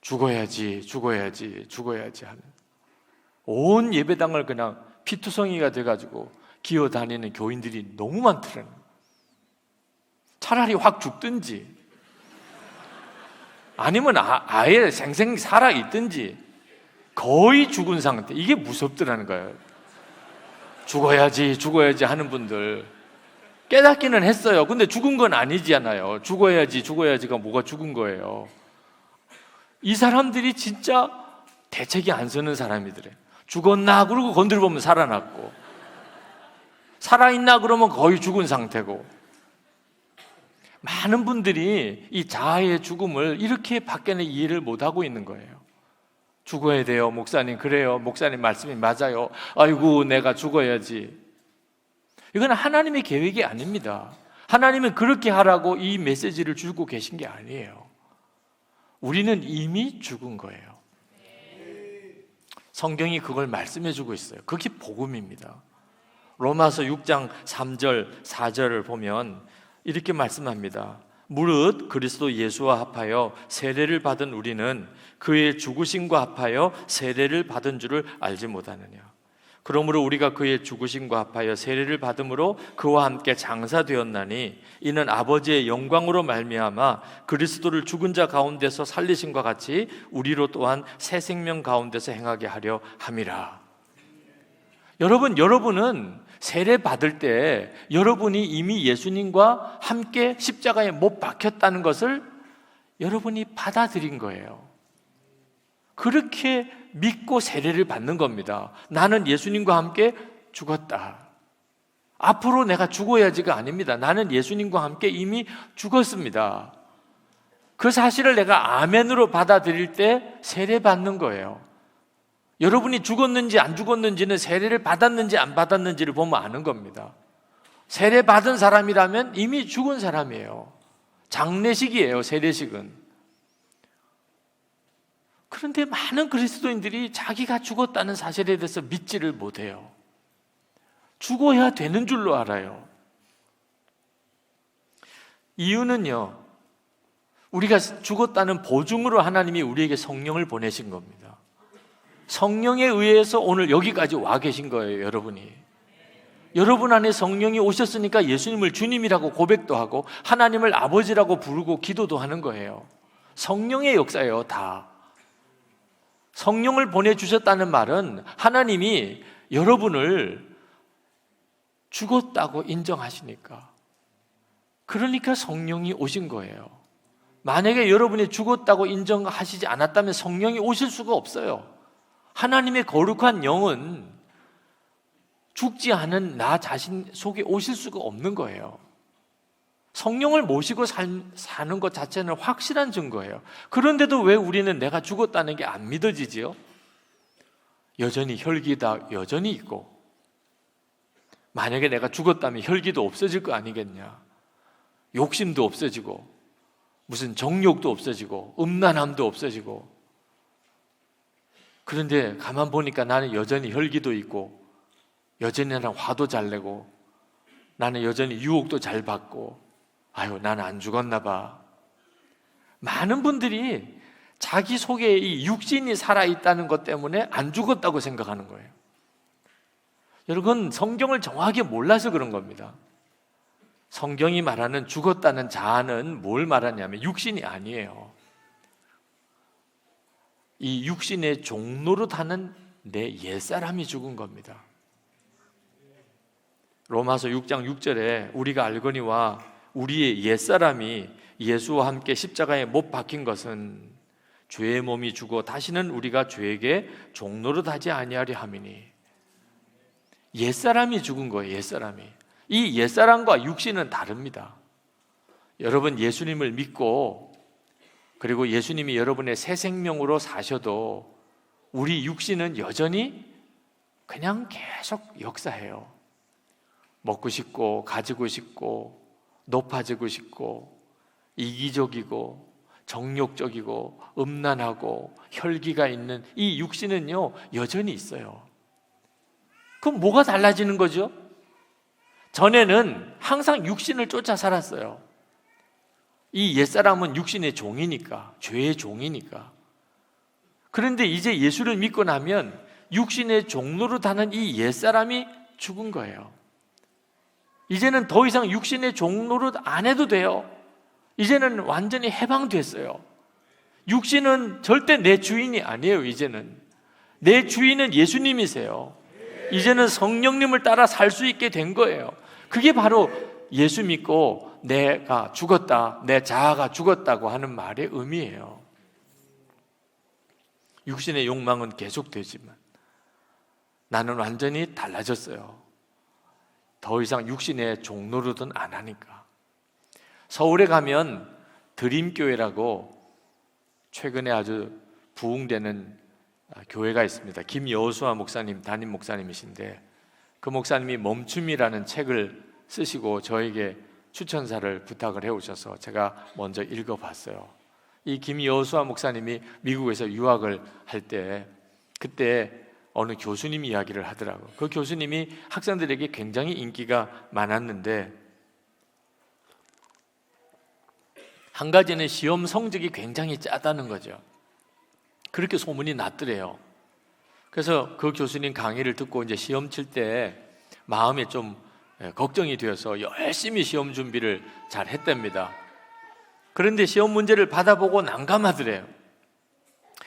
죽어야지 하는, 온 예배당을 그냥 피투성이가 돼가지고 기어다니는 교인들이 너무 많더라는 거예요. 차라리 확 죽든지 아니면 아예 생생 살아있든지 거의 죽은 상태. 이게 무섭더라는 거예요. 죽어야지 하는 분들 깨닫기는 했어요. 근데 죽은 건 아니잖아요. 죽어야지가 뭐가 죽은 거예요. 이 사람들이 진짜 대책이 안 서는 사람이더래. 죽었나? 그러고 건드려보면 살아났고, 살아있나? 그러면 거의 죽은 상태고. 많은 분들이 이 자아의 죽음을 이렇게 밖에는 이해를 못하고 있는 거예요. 죽어야 돼요, 목사님. 그래요, 목사님 말씀이 맞아요. 아이고, 내가 죽어야지. 이건 하나님의 계획이 아닙니다. 하나님은 그렇게 하라고 이 메시지를 주고 계신 게 아니에요. 우리는 이미 죽은 거예요. 성경이 그걸 말씀해 주고 있어요. 그게 복음입니다. 로마서 6장 3절 4절을 보면 이렇게 말씀합니다. 무릇 그리스도 예수와 합하여 세례를 받은 우리는 그의 죽으심과 합하여 세례를 받은 줄을 알지 못하느냐. 그러므로 우리가 그의 죽으심과 합하여 세례를 받음으로 그와 함께 장사되었나니 이는 아버지의 영광으로 말미암아 그리스도를 죽은 자 가운데서 살리심과 같이 우리로 또한 새 생명 가운데서 행하게 하려 함이라. 여러분은 세례 받을 때 여러분이 이미 예수님과 함께 십자가에 못 박혔다는 것을 여러분이 받아들인 거예요. 그렇게 믿고 세례를 받는 겁니다. 나는 예수님과 함께 죽었다. 앞으로 내가 죽어야지가 아닙니다. 나는 예수님과 함께 이미 죽었습니다. 그 사실을 내가 아멘으로 받아들일 때 세례 받는 거예요. 여러분이 죽었는지 안 죽었는지는 세례를 받았는지 안 받았는지를 보면 아는 겁니다. 세례 받은 사람이라면 이미 죽은 사람이에요. 장례식이에요, 세례식은. 그런데 많은 그리스도인들이 자기가 죽었다는 사실에 대해서 믿지를 못해요. 죽어야 되는 줄로 알아요. 이유는요, 우리가 죽었다는 보증으로 하나님이 우리에게 성령을 보내신 겁니다. 성령에 의해서 오늘 여기까지 와 계신 거예요, 여러분이. 여러분 안에 성령이 오셨으니까 예수님을 주님이라고 고백도 하고 하나님을 아버지라고 부르고 기도도 하는 거예요. 성령의 역사예요, 다. 성령을 보내주셨다는 말은 하나님이 여러분을 죽었다고 인정하시니까, 그러니까 성령이 오신 거예요. 만약에 여러분이 죽었다고 인정하시지 않았다면 성령이 오실 수가 없어요. 하나님의 거룩한 영은 죽지 않은 나 자신 속에 오실 수가 없는 거예요. 성령을 모시고 사는 것 자체는 확실한 증거예요. 그런데도 왜 우리는 내가 죽었다는 게 안 믿어지지요? 여전히 혈기다 여전히 있고, 만약에 내가 죽었다면 혈기도 없어질 거 아니겠냐? 욕심도 없어지고, 무슨 정욕도 없어지고, 음란함도 없어지고. 그런데 가만 보니까 나는 여전히 혈기도 있고, 여전히 나는 화도 잘 내고, 나는 여전히 유혹도 잘 받고, 아유, 나는 안 죽었나 봐. 많은 분들이 자기 속에 이 육신이 살아있다는 것 때문에 안 죽었다고 생각하는 거예요. 여러분, 성경을 정확하게 몰라서 그런 겁니다. 성경이 말하는 죽었다는 자아는 뭘 말하냐면 육신이 아니에요. 이 육신의 종노릇하는 내 옛사람이 죽은 겁니다. 로마서 6장 6절에 우리가 알거니와 우리의 옛사람이 예수와 함께 십자가에 못 박힌 것은 죄의 몸이 죽어 다시는 우리가 죄에게 종노릇하지 아니하려 함이니. 옛사람이 죽은 거예요, 옛사람이. 이 옛사람과 육신은 다릅니다. 여러분, 예수님을 믿고 그리고 예수님이 여러분의 새 생명으로 사셔도 우리 육신은 여전히 그냥 계속 역사해요. 먹고 싶고 가지고 싶고 높아지고 싶고 이기적이고 정욕적이고 음란하고 혈기가 있는 이 육신은요 여전히 있어요. 그럼 뭐가 달라지는 거죠? 전에는 항상 육신을 쫓아 살았어요. 이 옛사람은 육신의 종이니까, 죄의 종이니까. 그런데 이제 예수를 믿고 나면 육신의 종노릇하는 이 옛사람이 죽은 거예요. 이제는 더 이상 육신의 종노릇 안 해도 돼요. 이제는 완전히 해방됐어요. 육신은 절대 내 주인이 아니에요. 이제는 내 주인은 예수님이세요. 이제는 성령님을 따라 살 수 있게 된 거예요. 그게 바로 예수 믿고 내가 죽었다, 내 자아가 죽었다고 하는 말의 의미예요. 육신의 욕망은 계속되지만 나는 완전히 달라졌어요. 더 이상 육신의 종노릇은 안 하니까. 서울에 가면 드림교회라고 최근에 아주 부흥되는 교회가 있습니다. 김여수아 목사님, 담임 목사님이신데 그 목사님이 멈춤이라는 책을 쓰시고 저에게 추천사를 부탁을 해오셔서 제가 먼저 읽어봤어요. 이 김여수아 목사님이 미국에서 유학을 할 때 그때 어느 교수님 이야기를 하더라고요. 그 교수님이 학생들에게 굉장히 인기가 많았는데 한 가지는 시험 성적이 굉장히 짜다는 거죠. 그렇게 소문이 났더래요. 그래서 그 교수님 강의를 듣고 이제 시험 칠 때 마음에 좀 걱정이 되어서 열심히 시험 준비를 잘 했답니다. 그런데 시험 문제를 받아보고 난감하더래요.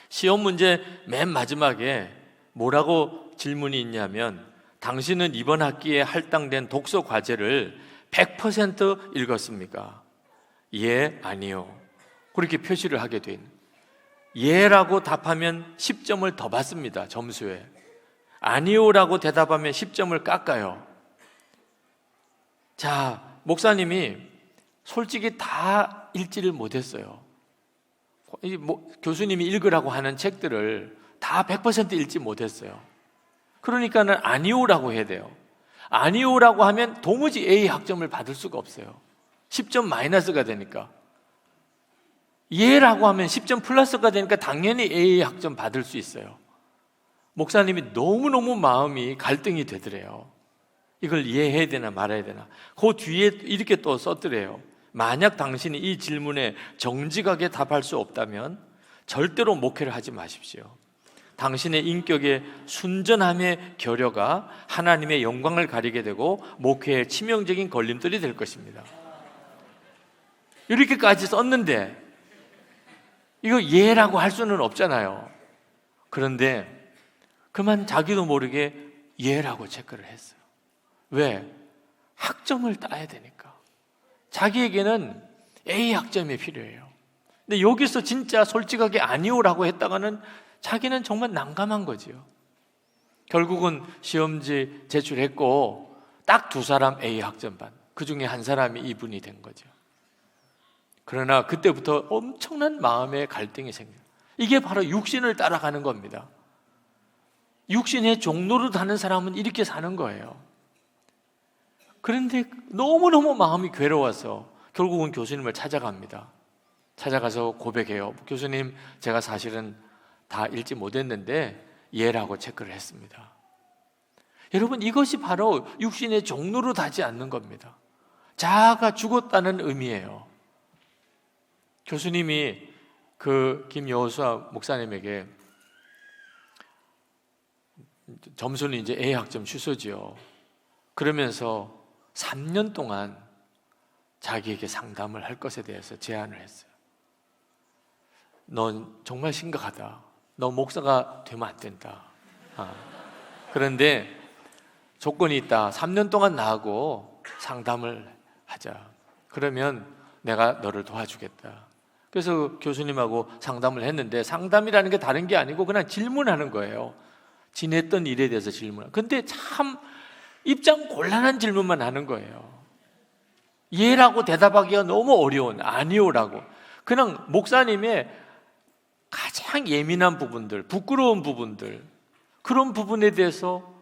시험 문제 맨 마지막에 뭐라고 질문이 있냐면 당신은 이번 학기에 할당된 독서 과제를 100% 읽었습니까? 예, 아니요. 그렇게 표시를 하게 돼 있는. 예라고 답하면 10점을 더 받습니다. 점수에. 아니요라고 대답하면 10점을 깎아요. 자, 목사님이 솔직히 다 읽지를 못했어요. 교수님이 읽으라고 하는 책들을 다 100% 읽지 못했어요. 그러니까는 아니요라고 해야 돼요. 아니요라고 하면 도무지 A 학점을 받을 수가 없어요. 10점 마이너스가 되니까. 예라고 하면 10점 플러스가 되니까 당연히 A 학점 받을 수 있어요. 목사님이 너무너무 마음이 갈등이 되더래요. 이걸 이해해야 되나 말아야 되나. 그 뒤에 이렇게 또 썼더래요. 만약 당신이 이 질문에 정직하게 답할 수 없다면 절대로 목회를 하지 마십시오. 당신의 인격의 순전함의 결여가 하나님의 영광을 가리게 되고 목회의 치명적인 걸림돌이 될 것입니다. 이렇게까지 썼는데 이거 예라고 할 수는 없잖아요. 그런데 그만 자기도 모르게 예라고 체크를 했어요. 왜? 학점을 따야 되니까. 자기에게는 A 학점이 필요해요. 근데 여기서 진짜 솔직하게 아니오라고 했다가는 자기는 정말 난감한 거지요. 결국은 시험지 제출했고 딱 2사람 A 학점 반. 그 중에 한 사람이 이분이 된 거죠. 그러나 그때부터 엄청난 마음의 갈등이 생겨요. 이게 바로 육신을 따라가는 겁니다. 육신의 종노릇 하는 사람은 이렇게 사는 거예요. 그런데 너무너무 마음이 괴로워서 결국은 교수님을 찾아갑니다. 찾아가서 고백해요. 교수님, 제가 사실은 다 읽지 못했는데 예라고 체크를 했습니다. 여러분, 이것이 바로 육신의 종노릇 하지 않는 겁니다. 자아가 죽었다는 의미예요. 교수님이 그 김여수아 목사님에게 점수는 이제 A 학점 취소지요. 그러면서 3년 동안 자기에게 상담을 할 것에 대해서 제안을 했어요. 넌 정말 심각하다. 너 목사가 되면 안 된다. 그런데 조건이 있다. 3년 동안 나하고 상담을 하자. 그러면 내가 너를 도와주겠다. 그래서 교수님하고 상담을 했는데 상담이라는 게 다른 게 아니고 그냥 질문하는 거예요. 지냈던 일에 대해서 질문. 근데 참 입장 곤란한 질문만 하는 거예요. 예라고 대답하기가 너무 어려운, 아니오라고. 그냥 목사님의 가장 예민한 부분들, 부끄러운 부분들, 그런 부분에 대해서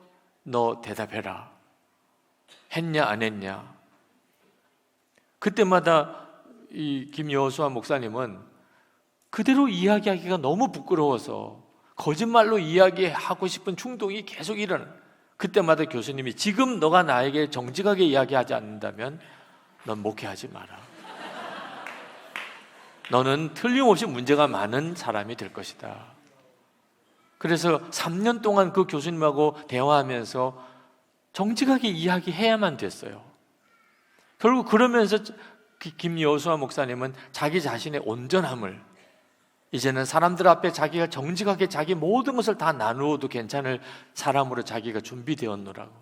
너 대답해라. 했냐 안 했냐. 그때마다 이 김여수아 목사님은 그대로 이야기하기가 너무 부끄러워서 거짓말로 이야기하고 싶은 충동이 계속 일어나요. 그때마다 교수님이 지금 너가 나에게 정직하게 이야기하지 않는다면 넌 목회하지 마라. 너는 틀림없이 문제가 많은 사람이 될 것이다. 그래서 3년 동안 그 교수님하고 대화하면서 정직하게 이야기해야만 됐어요. 결국 그러면서 김여수아 목사님은 자기 자신의 온전함을, 이제는 사람들 앞에 자기가 정직하게 자기 모든 것을 다 나누어도 괜찮을 사람으로 자기가 준비되었노라고.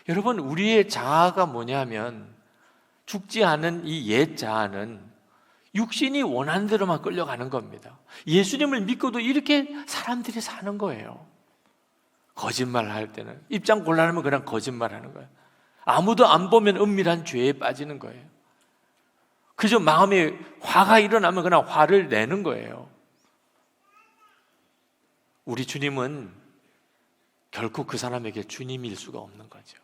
여러분, 우리의 자아가 뭐냐면 죽지 않은 이 옛 자아는 육신이 원하는 대로만 끌려가는 겁니다. 예수님을 믿고도 이렇게 사람들이 사는 거예요. 거짓말 할 때는 입장 곤란하면 그냥 거짓말 하는 거예요. 아무도 안 보면 은밀한 죄에 빠지는 거예요. 그저 마음에 화가 일어나면 그냥 화를 내는 거예요. 우리 주님은 결코 그 사람에게 주님일 수가 없는 거죠.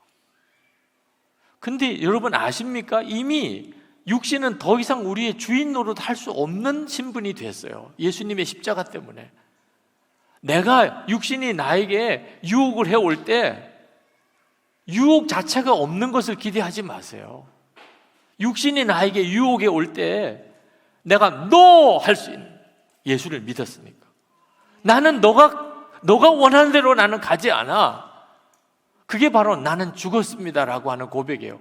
근데 여러분 아십니까? 이미 육신은 더 이상 우리의 주인 노릇 할 수 없는 신분이 됐어요. 예수님의 십자가 때문에. 내가 육신이 나에게 유혹을 해올 때 유혹 자체가 없는 것을 기대하지 마세요. 육신이 나에게 유혹해 올 때 내가 NO! 할 수 있는 예수를 믿었으니까. 나는 너가 원하는 대로 나는 가지 않아. 그게 바로 나는 죽었습니다라고 하는 고백이에요.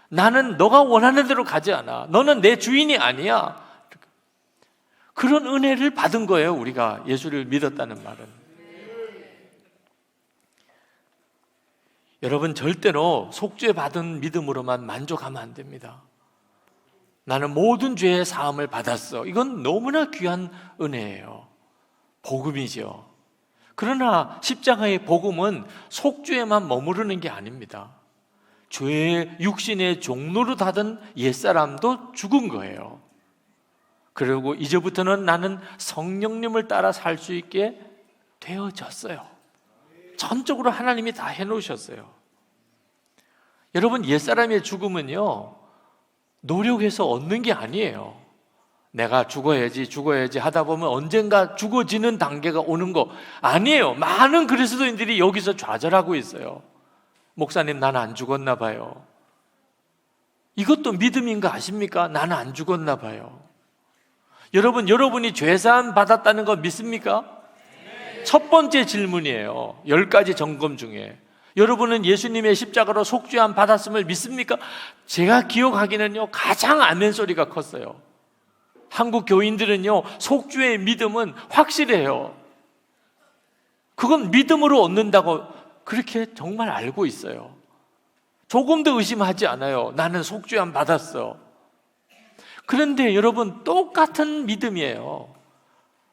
나는 너가 원하는 대로 가지 않아. 너는 내 주인이 아니야. 그런 은혜를 받은 거예요. 우리가 예수를 믿었다는 말은. 여러분 절대로 속죄 받은 믿음으로만 만족하면 안 됩니다. 나는 모든 죄의 사함을 받았어. 이건 너무나 귀한 은혜예요. 복음이죠. 그러나 십자가의 복음은 속죄에만 머무르는 게 아닙니다. 죄의 육신의 종로로 닫은 옛사람도 죽은 거예요. 그리고 이제부터는 나는 성령님을 따라 살 수 있게 되어졌어요. 전적으로 하나님이 다 해놓으셨어요. 여러분 옛사람의 죽음은요 노력해서 얻는 게 아니에요. 내가 죽어야지 하다 보면 언젠가 죽어지는 단계가 오는 거 아니에요. 많은 그리스도인들이 여기서 좌절하고 있어요. 목사님 나는 안 죽었나 봐요. 이것도 믿음인 거 아십니까? 나는 안 죽었나 봐요. 여러분이 죄사함 받았다는 거 믿습니까? 첫 번째 질문이에요. 10가지 점검 중에 여러분은 예수님의 십자가로 속죄함 받았음을 믿습니까? 제가 기억하기는요 가장 아멘 소리가 컸어요. 한국 교인들은요 속죄의 믿음은 확실해요. 그건 믿음으로 얻는다고 그렇게 정말 알고 있어요. 조금 더 의심하지 않아요. 나는 속죄함 받았어. 그런데 여러분 똑같은 믿음이에요.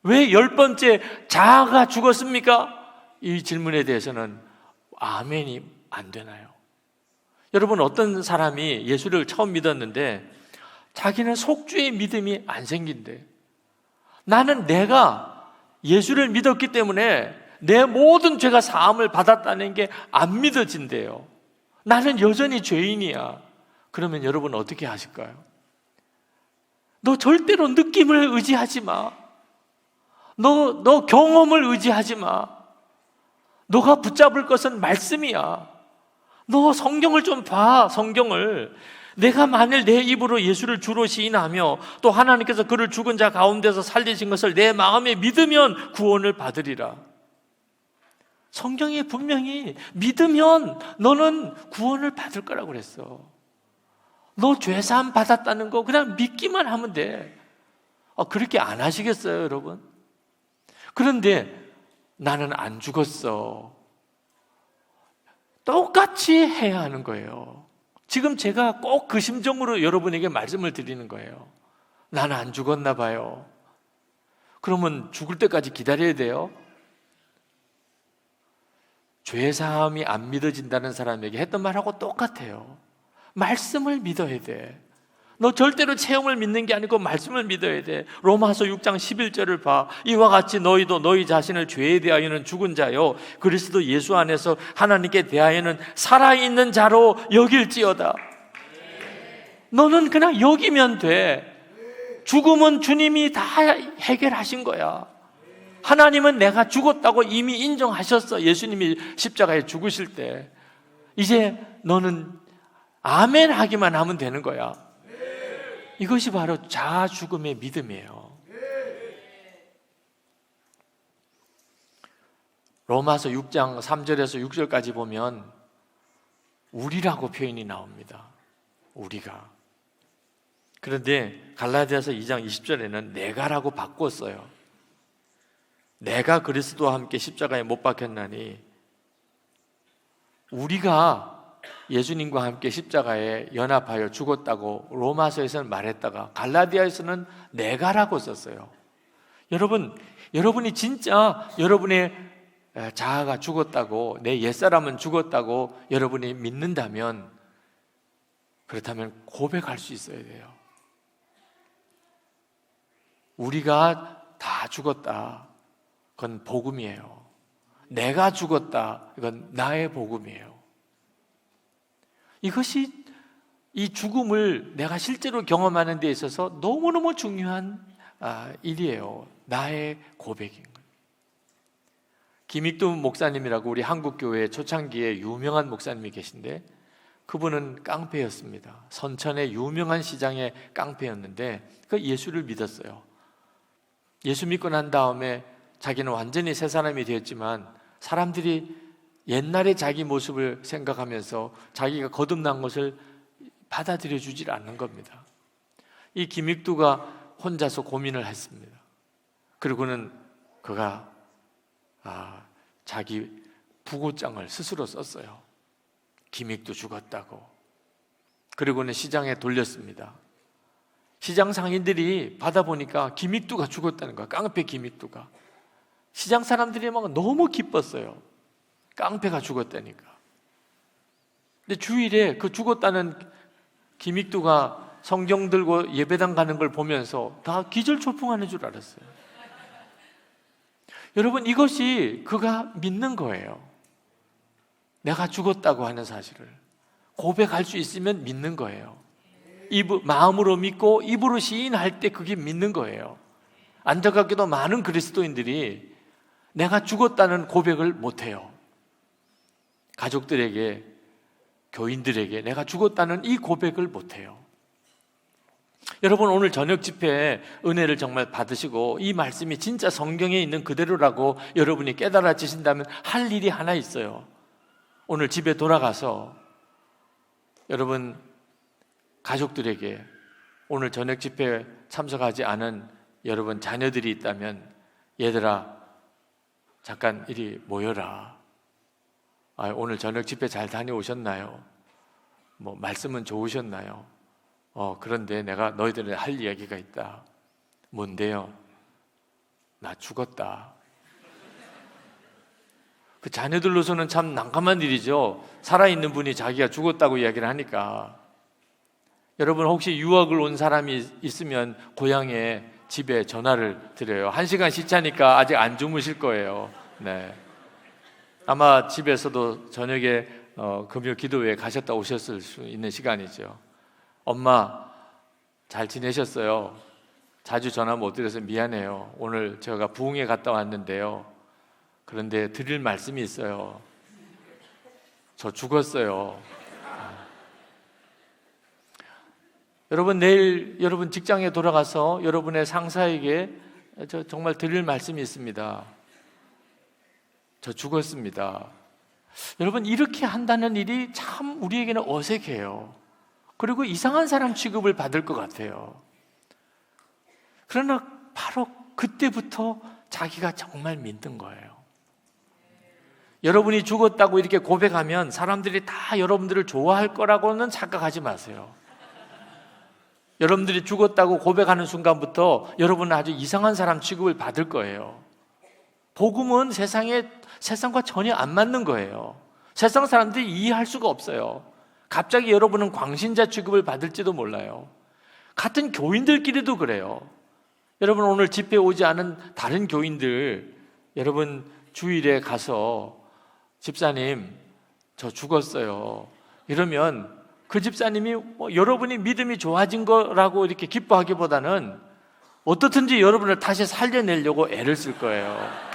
왜 10번째 자아가 죽었습니까? 이 질문에 대해서는 아멘이 안 되나요? 여러분 어떤 사람이 예수를 처음 믿었는데 자기는 속죄의 믿음이 안 생긴대. 나는 내가 예수를 믿었기 때문에 내 모든 죄가 사함을 받았다는 게 안 믿어진대요. 나는 여전히 죄인이야. 그러면 여러분 어떻게 하실까요? 너 절대로 느낌을 의지하지 마. 너 경험을 의지하지 마. 너가 붙잡을 것은 말씀이야. 너 성경을 좀 봐. 성경을. 내가 만일 내 입으로 예수를 주로 시인하며 또 하나님께서 그를 죽은 자 가운데서 살리신 것을 내 마음에 믿으면 구원을 받으리라. 성경에 분명히 믿으면 너는 구원을 받을 거라고 그랬어. 너 죄사함 받았다는 거 그냥 믿기만 하면 돼. 그렇게 안 하시겠어요, 여러분? 그런데 나는 안 죽었어. 똑같이 해야 하는 거예요. 지금 제가 꼭 그 심정으로 여러분에게 말씀을 드리는 거예요. 나는 안 죽었나 봐요. 그러면 죽을 때까지 기다려야 돼요? 죄사함이 안 믿어진다는 사람에게 했던 말하고 똑같아요. 말씀을 믿어야 돼. 너 절대로 체험을 믿는 게 아니고 말씀을 믿어야 돼. 로마서 6장 11절을 봐. 이와 같이 너희도 너희 자신을 죄에 대하여는 죽은 자요 그리스도 예수 안에서 하나님께 대하여는 살아있는 자로 여길지어다. 너는 그냥 여기면 돼. 죽음은 주님이 다 해결하신 거야. 하나님은 내가 죽었다고 이미 인정하셨어. 예수님이 십자가에 죽으실 때. 이제 너는 아멘 하기만 하면 되는 거야. 이것이 바로 자아 죽음의 믿음이에요. 로마서 6장 3절에서 6절까지 보면 우리라고 표현이 나옵니다. 우리가. 그런데 갈라디아서 2장 20절에는 내가라고 바꿨어요. 내가 그리스도와 함께 십자가에 못 박혔나니 우리가 예수님과 함께 십자가에 연합하여 죽었다고 로마서에서는 말했다가 갈라디아에서는 내가라고 썼어요. 여러분이 진짜 여러분의 자아가 죽었다고, 내 옛사람은 죽었다고 여러분이 믿는다면, 그렇다면 고백할 수 있어야 돼요. 우리가 다 죽었다, 그건 복음이에요. 내가 죽었다, 이건 나의 복음이에요. 이것이 이 죽음을 내가 실제로 경험하는 데 있어서 너무너무 중요한 일이에요. 나의 고백인 거예요. 김익두 목사님이라고 우리 한국교회 초창기에 유명한 목사님이 계신데, 그분은 깡패였습니다. 선천의 유명한 시장의 깡패였는데 그 예수를 믿었어요. 예수 믿고 난 다음에 자기는 완전히 새 사람이 되었지만 사람들이 옛날의 자기 모습을 생각하면서 자기가 거듭난 것을 받아들여 주질 않는 겁니다. 이 김익두가 혼자서 고민을 했습니다. 그리고는 그가 자기 부고장을 스스로 썼어요. 김익두 죽었다고. 그리고는 시장에 돌렸습니다. 시장 상인들이 받아보니까 김익두가 죽었다는 거야. 깡패 김익두가. 시장 사람들이 막 너무 기뻤어요. 깡패가 죽었다니까. 근데 주일에 그 죽었다는 김익두가 성경 들고 예배당 가는 걸 보면서 다 기절초풍하는 줄 알았어요. 여러분, 이것이 그가 믿는 거예요. 내가 죽었다고 하는 사실을 고백할 수 있으면 믿는 거예요. 마음으로 믿고 입으로 시인할 때 그게 믿는 거예요. 안타깝게도 많은 그리스도인들이 내가 죽었다는 고백을 못해요. 가족들에게, 교인들에게 내가 죽었다는 이 고백을 못해요. 여러분, 오늘 저녁 집회에 은혜를 정말 받으시고 이 말씀이 진짜 성경에 있는 그대로라고 여러분이 깨달아지신다면 할 일이 하나 있어요. 오늘 집에 돌아가서 여러분 가족들에게, 오늘 저녁 집회에 참석하지 않은 여러분 자녀들이 있다면, 얘들아 잠깐 이리 모여라. 오늘 저녁 집회 잘 다녀오셨나요? 말씀은 좋으셨나요? 그런데 내가 너희들에 할 이야기가 있다. 뭔데요? 나 죽었다. 그 자녀들로서는 참 난감한 일이죠. 살아있는 분이 자기가 죽었다고 이야기를 하니까. 여러분, 혹시 유학을 온 사람이 있으면 고향에 집에 전화를 드려요. 1시간 시차니까 아직 안 주무실 거예요. 네. 아마 집에서도 저녁에 금요 기도회에 가셨다 오셨을 수 있는 시간이죠. 엄마 잘 지내셨어요? 자주 전화 못 드려서 미안해요. 오늘 제가 부흥회 갔다 왔는데요, 그런데 드릴 말씀이 있어요. 저 죽었어요. 여러분, 내일 여러분 직장에 돌아가서 여러분의 상사에게 저 정말 드릴 말씀이 있습니다. 저 죽었습니다. 여러분, 이렇게 한다는 일이 참 우리에게는 어색해요. 그리고 이상한 사람 취급을 받을 것 같아요. 그러나 바로 그때부터 자기가 정말 믿는 거예요. 여러분이 죽었다고 이렇게 고백하면 사람들이 다 여러분들을 좋아할 거라고는 착각하지 마세요. 여러분들이 죽었다고 고백하는 순간부터 여러분은 아주 이상한 사람 취급을 받을 거예요. 복음은 세상과 전혀 안 맞는 거예요. 세상 사람들이 이해할 수가 없어요. 갑자기 여러분은 광신자 취급을 받을지도 몰라요. 같은 교인들끼리도 그래요. 여러분, 오늘 집회에 오지 않은 다른 교인들, 여러분 주일에 가서 집사님 저 죽었어요 이러면 그 집사님이 여러분이 믿음이 좋아진 거라고 이렇게 기뻐하기보다는 어떻든지 여러분을 다시 살려내려고 애를 쓸 거예요.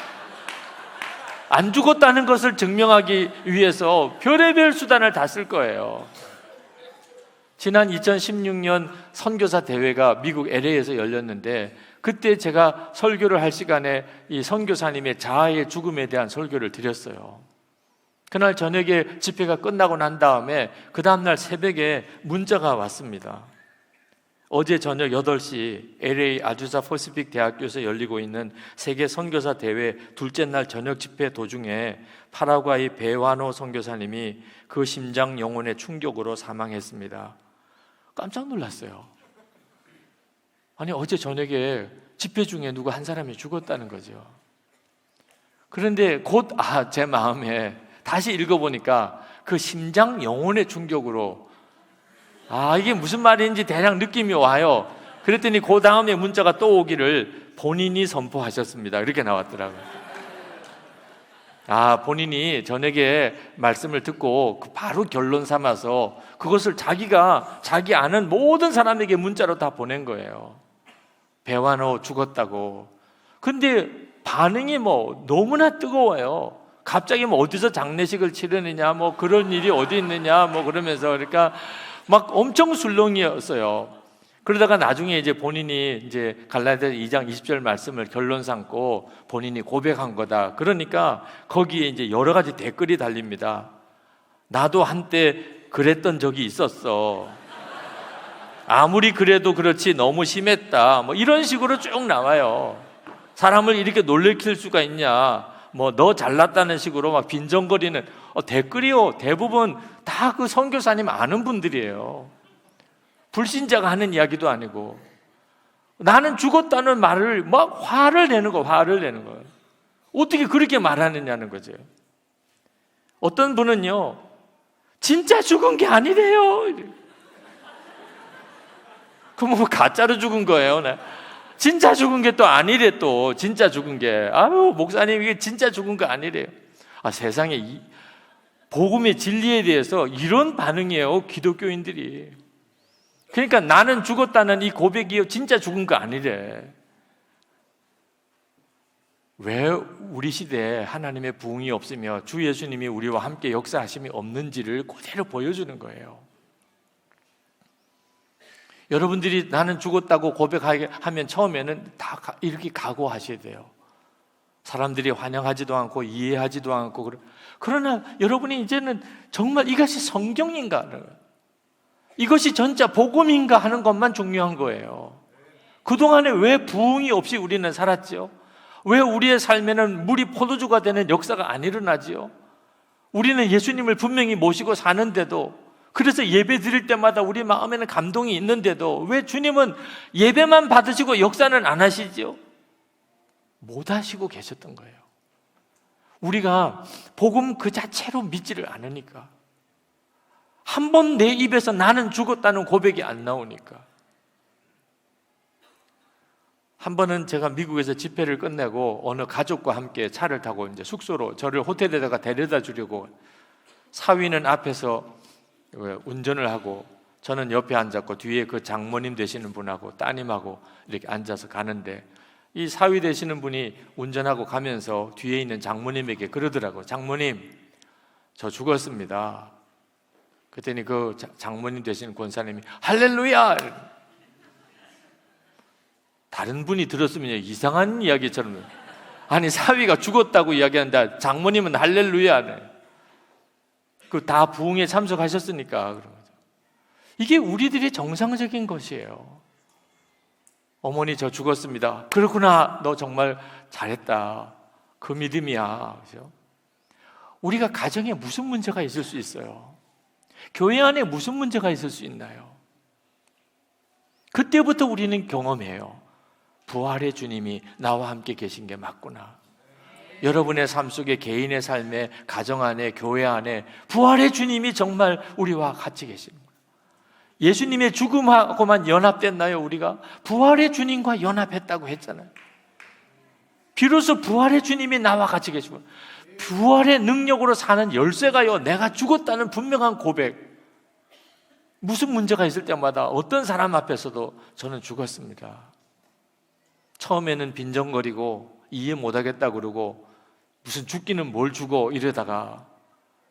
안 죽었다는 것을 증명하기 위해서 별의별 수단을 다 쓸 거예요. 지난 2016년 선교사 대회가 미국 LA에서 열렸는데, 그때 제가 설교를 할 시간에 이 선교사님의 자아의 죽음에 대한 설교를 드렸어요. 그날 저녁에 집회가 끝나고 난 다음에 그 다음날 새벽에 문자가 왔습니다. 어제 저녁 8시 LA 아주사 퍼시픽 대학교에서 열리고 있는 세계 선교사 대회 둘째 날 저녁 집회 도중에 파라과이 베와노 선교사님이 그 심장 영혼의 충격으로 사망했습니다. 깜짝 놀랐어요. 아니, 어제 저녁에 집회 중에 누구 한 사람이 죽었다는 거죠. 그런데 곧 제 마음에 다시 읽어보니까 그 심장 영혼의 충격으로 이게 무슨 말인지 대략 느낌이 와요. 그랬더니 그 다음에 문자가 또 오기를 본인이 선포하셨습니다. 이렇게 나왔더라고요. 본인이 저녁에 말씀을 듣고 바로 결론 삼아서 그것을 자기 아는 모든 사람에게 문자로 다 보낸 거예요. 베와노 죽었다고. 근데 반응이 너무나 뜨거워요. 갑자기 어디서 장례식을 치르느냐, 그런 일이 어디 있느냐, 그러면서 그러니까 막 엄청 술렁이었어요. 그러다가 나중에 이제 본인이 이제 갈라디아 2장 20절 말씀을 결론 삼고 본인이 고백한 거다. 그러니까 거기에 이제 여러 가지 댓글이 달립니다. 나도 한때 그랬던 적이 있었어. 아무리 그래도 그렇지 너무 심했다. 이런 식으로 쭉 나와요. 사람을 이렇게 놀래킬 수가 있냐? 너 잘났다는 식으로 막 빈정거리는 댓글이요. 대부분 다 그 선교사님 아는 분들이에요. 불신자가 하는 이야기도 아니고 나는 죽었다는 말을 막 화를 내는 거예요. 어떻게 그렇게 말하느냐는 거죠. 어떤 분은요, 진짜 죽은 게 아니래요. 그럼 가짜로 죽은 거예요. 진짜 죽은 게 또 아니래. 또 진짜 죽은 게 목사님 이게 진짜 죽은 거 아니래요. 세상에 복음의 진리에 대해서 이런 반응이에요, 기독교인들이. 그러니까 나는 죽었다는 이 고백이 진짜 죽은 거 아니래. 왜 우리 시대에 하나님의 부흥이 없으며 주 예수님이 우리와 함께 역사하심이 없는지를 그대로 보여주는 거예요. 여러분들이 나는 죽었다고 고백하면 처음에는 다 이렇게 각오하셔야 돼요. 사람들이 환영하지도 않고 이해하지도 않고. 그러나 여러분이 이제는 정말 이것이 성경인가, 이것이 전자 복음인가 하는 것만 중요한 거예요. 그동안에 왜 부흥이 없이 우리는 살았죠? 왜 우리의 삶에는 물이 포도주가 되는 역사가 안 일어나지요? 우리는 예수님을 분명히 모시고 사는데도, 그래서 예배 드릴 때마다 우리 마음에는 감동이 있는데도 왜 주님은 예배만 받으시고 역사는 안 하시죠? 못 하시고 계셨던 거예요. 우리가 복음 그 자체로 믿지를 않으니까, 한 번 내 입에서 나는 죽었다는 고백이 안 나오니까. 한 번은 제가 미국에서 집회를 끝내고 어느 가족과 함께 차를 타고 이제 숙소로 저를 호텔에다가 데려다 주려고, 사위는 앞에서 운전을 하고 저는 옆에 앉았고 뒤에 그 장모님 되시는 분하고 따님하고 이렇게 앉아서 가는데, 이 사위 되시는 분이 운전하고 가면서 뒤에 있는 장모님에게 그러더라고요. 장모님, 저 죽었습니다. 그랬더니 그 장모님 되시는 권사님이 할렐루야! 다른 분이 들었으면 이상한 이야기처럼, 아니 사위가 죽었다고 이야기하는데 장모님은 할렐루야네. 그 다 부흥에 참석하셨으니까 그런 거죠. 이게 우리들의 정상적인 것이에요. 어머니 저 죽었습니다. 그렇구나, 너 정말 잘했다. 그 믿음이야. 그렇죠? 우리가 가정에 무슨 문제가 있을 수 있어요? 교회 안에 무슨 문제가 있을 수 있나요? 그때부터 우리는 경험해요. 부활의 주님이 나와 함께 계신 게 맞구나. 여러분의 삶 속에, 개인의 삶에, 가정 안에, 교회 안에 부활의 주님이 정말 우리와 같이 계시는 거예요. 예수님의 죽음하고만 연합됐나요? 우리가 부활의 주님과 연합했다고 했잖아요. 비로소 부활의 주님이 나와 같이 계시고, 부활의 능력으로 사는 열쇠가요, 내가 죽었다는 분명한 고백. 무슨 문제가 있을 때마다 어떤 사람 앞에서도 저는 죽었습니다. 처음에는 빈정거리고 이해 못하겠다 그러고 무슨 죽기는 뭘 죽어 이러다가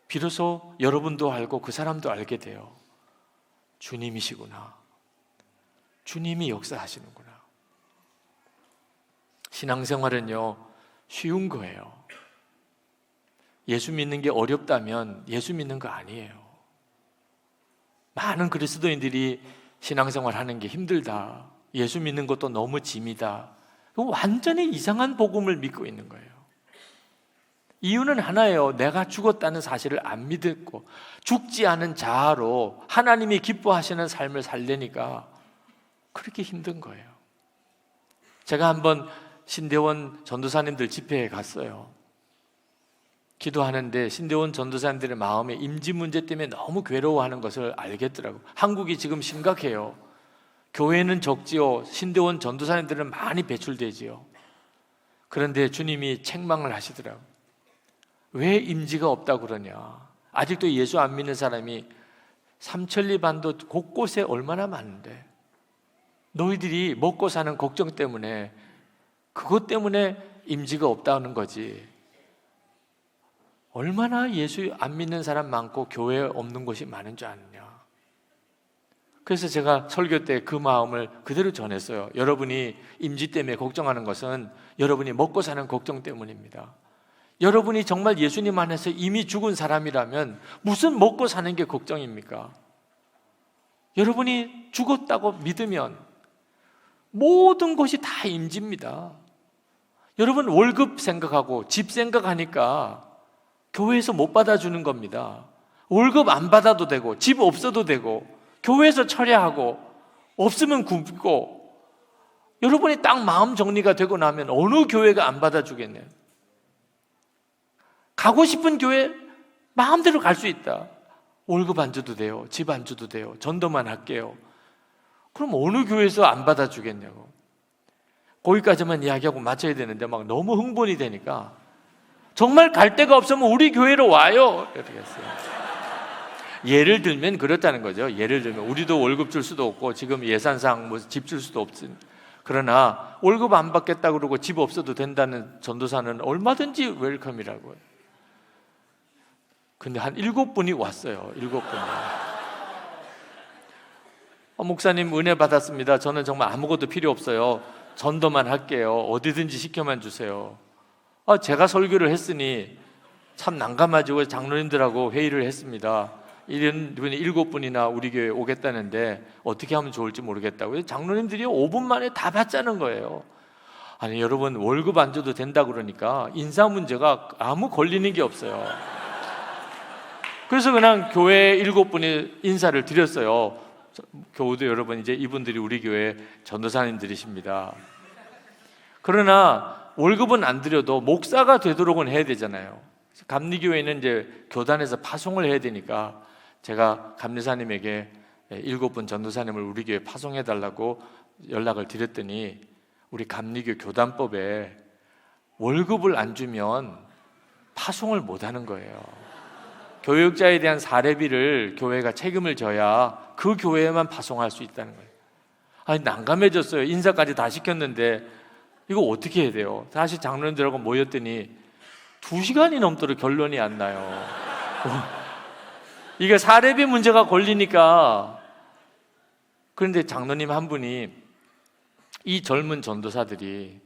비로소 여러분도 알고 그 사람도 알게 돼요. 주님이시구나. 주님이 역사하시는구나. 신앙생활은요, 쉬운 거예요. 예수 믿는 게 어렵다면 예수 믿는 거 아니에요. 많은 그리스도인들이 신앙생활 하는 게 힘들다, 예수 믿는 것도 너무 짐이다, 완전히 이상한 복음을 믿고 있는 거예요. 이유는 하나예요. 내가 죽었다는 사실을 안 믿고 죽지 않은 자아로 하나님이 기뻐하시는 삶을 살려니까 그렇게 힘든 거예요. 제가 한번 신대원 전도사님들 집회에 갔어요. 기도하는데 신대원 전도사님들의 마음에 임지 문제 때문에 너무 괴로워하는 것을 알겠더라고요. 한국이 지금 심각해요. 교회는 적지요, 신대원 전도사님들은 많이 배출되지요. 그런데 주님이 책망을 하시더라고요. 왜 임지가 없다고 그러냐? 아직도 예수 안 믿는 사람이 삼천리 반도 곳곳에 얼마나 많은데, 너희들이 먹고 사는 걱정 때문에, 그것 때문에 임지가 없다는 거지. 얼마나 예수 안 믿는 사람 많고 교회에 없는 곳이 많은 줄 아느냐. 그래서 제가 설교 때 그 마음을 그대로 전했어요. 여러분이 임지 때문에 걱정하는 것은 여러분이 먹고 사는 걱정 때문입니다. 여러분이 정말 예수님 안에서 이미 죽은 사람이라면 무슨 먹고 사는 게 걱정입니까? 여러분이 죽었다고 믿으면 모든 것이 다 임지입니다. 여러분 월급 생각하고 집 생각하니까 교회에서 못 받아주는 겁니다. 월급 안 받아도 되고 집 없어도 되고 교회에서 철야하고 없으면 굶고, 여러분이 딱 마음 정리가 되고 나면 어느 교회가 안 받아주겠네요. 가고 싶은 교회 마음대로 갈 수 있다. 월급 안 줘도 돼요, 집 안 줘도 돼요, 전도만 할게요. 그럼 어느 교회에서 안 받아주겠냐고. 거기까지만 이야기하고 마쳐야 되는데 막 너무 흥분이 되니까 정말 갈 데가 없으면 우리 교회로 와요 이렇게 했어요. 예를 들면 그렇다는 거죠. 예를 들면 우리도 월급 줄 수도 없고 지금 예산상 뭐 집 줄 수도 없으니, 그러나 월급 안 받겠다 그러고 집 없어도 된다는 전도사는 얼마든지 웰컴이라고요. 근데 한 7분이 왔어요. 7분이. 목사님 은혜 받았습니다. 저는 정말 아무것도 필요 없어요. 전도만 할게요. 어디든지 시켜만 주세요. 제가 설교를 했으니 참 난감하죠. 장로님들하고 회의를 했습니다. 이런 분이 7분이나 우리 교회에 오겠다는데 어떻게 하면 좋을지 모르겠다고. 장로님들이 5분 만에 다 받자는 거예요. 아니 여러분, 월급 안 줘도 된다 그러니까 인사 문제가 아무 걸리는 게 없어요. 그래서 그냥 교회 7분이 인사를 드렸어요. 교우도 여러분, 이제 이분들이 우리 교회 전도사님들이십니다. 그러나 월급은 안 드려도 목사가 되도록은 해야 되잖아요. 감리교회는 이제 교단에서 파송을 해야 되니까 제가 감리사님에게 7분 전도사님을 우리 교회에 파송해 달라고 연락을 드렸더니 우리 감리교 교단법에 월급을 안 주면 파송을 못 하는 거예요. 교역자에 대한 사례비를 교회가 책임을 져야 그 교회에만 파송할 수 있다는 거예요. 아니 난감해졌어요. 인사까지 다 시켰는데 이거 어떻게 해야 돼요? 다시 장로님들하고 모였더니 2시간이 넘도록 결론이 안 나요. 이게 사례비 문제가 걸리니까. 그런데 장로님 한 분이 이 젊은 전도사들이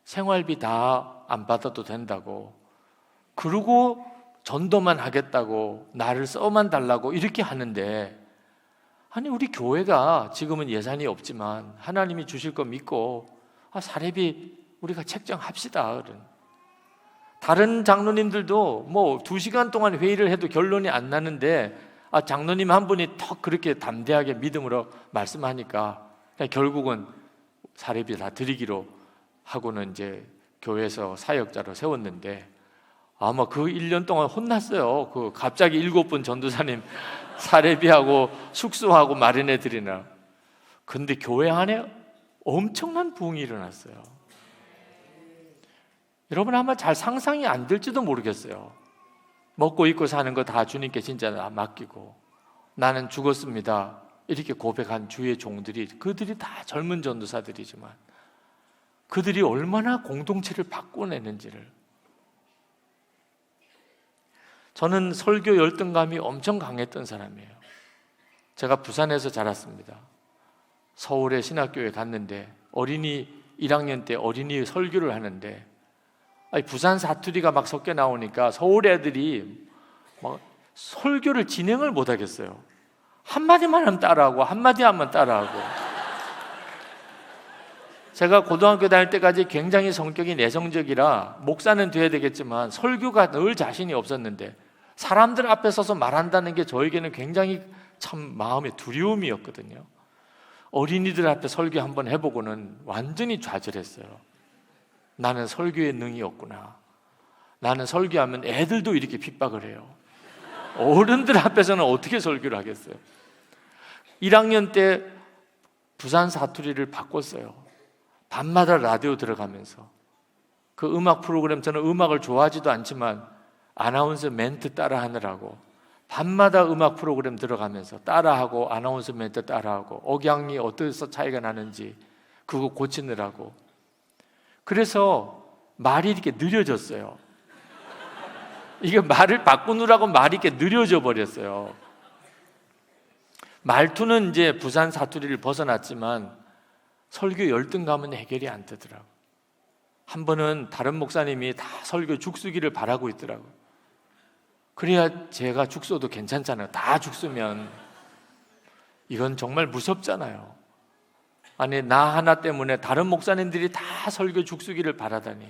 생활비 다 안 받아도 된다고, 그러고 전도만 하겠다고, 나를 써만 달라고 이렇게 하는데, 아니 우리 교회가 지금은 예산이 없지만 하나님이 주실 거 믿고 사례비 우리가 책정합시다. 다른 장로님들도 뭐 2시간 동안 회의를 해도 결론이 안 나는데 장로님 한 분이 턱 그렇게 담대하게 믿음으로 말씀하니까 결국은 사례비 다 드리기로 하고는 이제 교회에서 사역자로 세웠는데, 아마 그 1년 동안 혼났어요. 그 갑자기 7분 전도사님 사례비하고 숙소하고 마련해 드리나. 근데 교회 안에 엄청난 부흥이 일어났어요. 여러분 아마 잘 상상이 안 될지도 모르겠어요. 먹고 입고 사는 거 다 주님께 진짜 맡기고 나는 죽었습니다 이렇게 고백한 주의 종들이, 그들이 다 젊은 전도사들이지만 그들이 얼마나 공동체를 바꿔내는지를. 저는 설교 열등감이 엄청 강했던 사람이에요. 제가 부산에서 자랐습니다. 서울의 신학교에 갔는데 어린이 1학년 때 어린이 설교를 하는데 부산 사투리가 막 섞여 나오니까 서울 애들이 막 설교를 진행을 못 하겠어요. 한마디만 하면 따라하고 한마디 하면 따라하고. 제가 고등학교 다닐 때까지 굉장히 성격이 내성적이라 목사는 돼야 되겠지만 설교가 늘 자신이 없었는데 사람들 앞에 서서 말한다는 게 저에게는 굉장히 참 마음의 두려움이었거든요. 어린이들 앞에 설교 한번 해보고는 완전히 좌절했어요. 나는 설교에 능이 없구나. 나는 설교하면 애들도 이렇게 핍박을 해요. 어른들 앞에서는 어떻게 설교를 하겠어요? 1학년 때 부산 사투리를 바꿨어요. 밤마다 라디오 들어가면서 그 음악 프로그램, 저는 음악을 좋아하지도 않지만 아나운서 멘트 따라 하느라고 밤마다 음악 프로그램 들어가면서 따라하고 아나운서 멘트 따라하고 억양이 어디서 차이가 나는지 그거 고치느라고. 그래서 말이 이렇게 느려졌어요. 이게 말을 바꾸느라고 말이 이렇게 느려져 버렸어요. 말투는 이제 부산 사투리를 벗어났지만 설교 열등감은 해결이 안 되더라고요. 한 번은 다른 목사님이 다 설교 죽쓰기를 바라고 있더라고요. 그래야 제가 죽써도 괜찮잖아요. 다 죽쓰면 이건 정말 무섭잖아요. 아니, 나 하나 때문에 다른 목사님들이 다 설교 죽쓰기를 바라다니.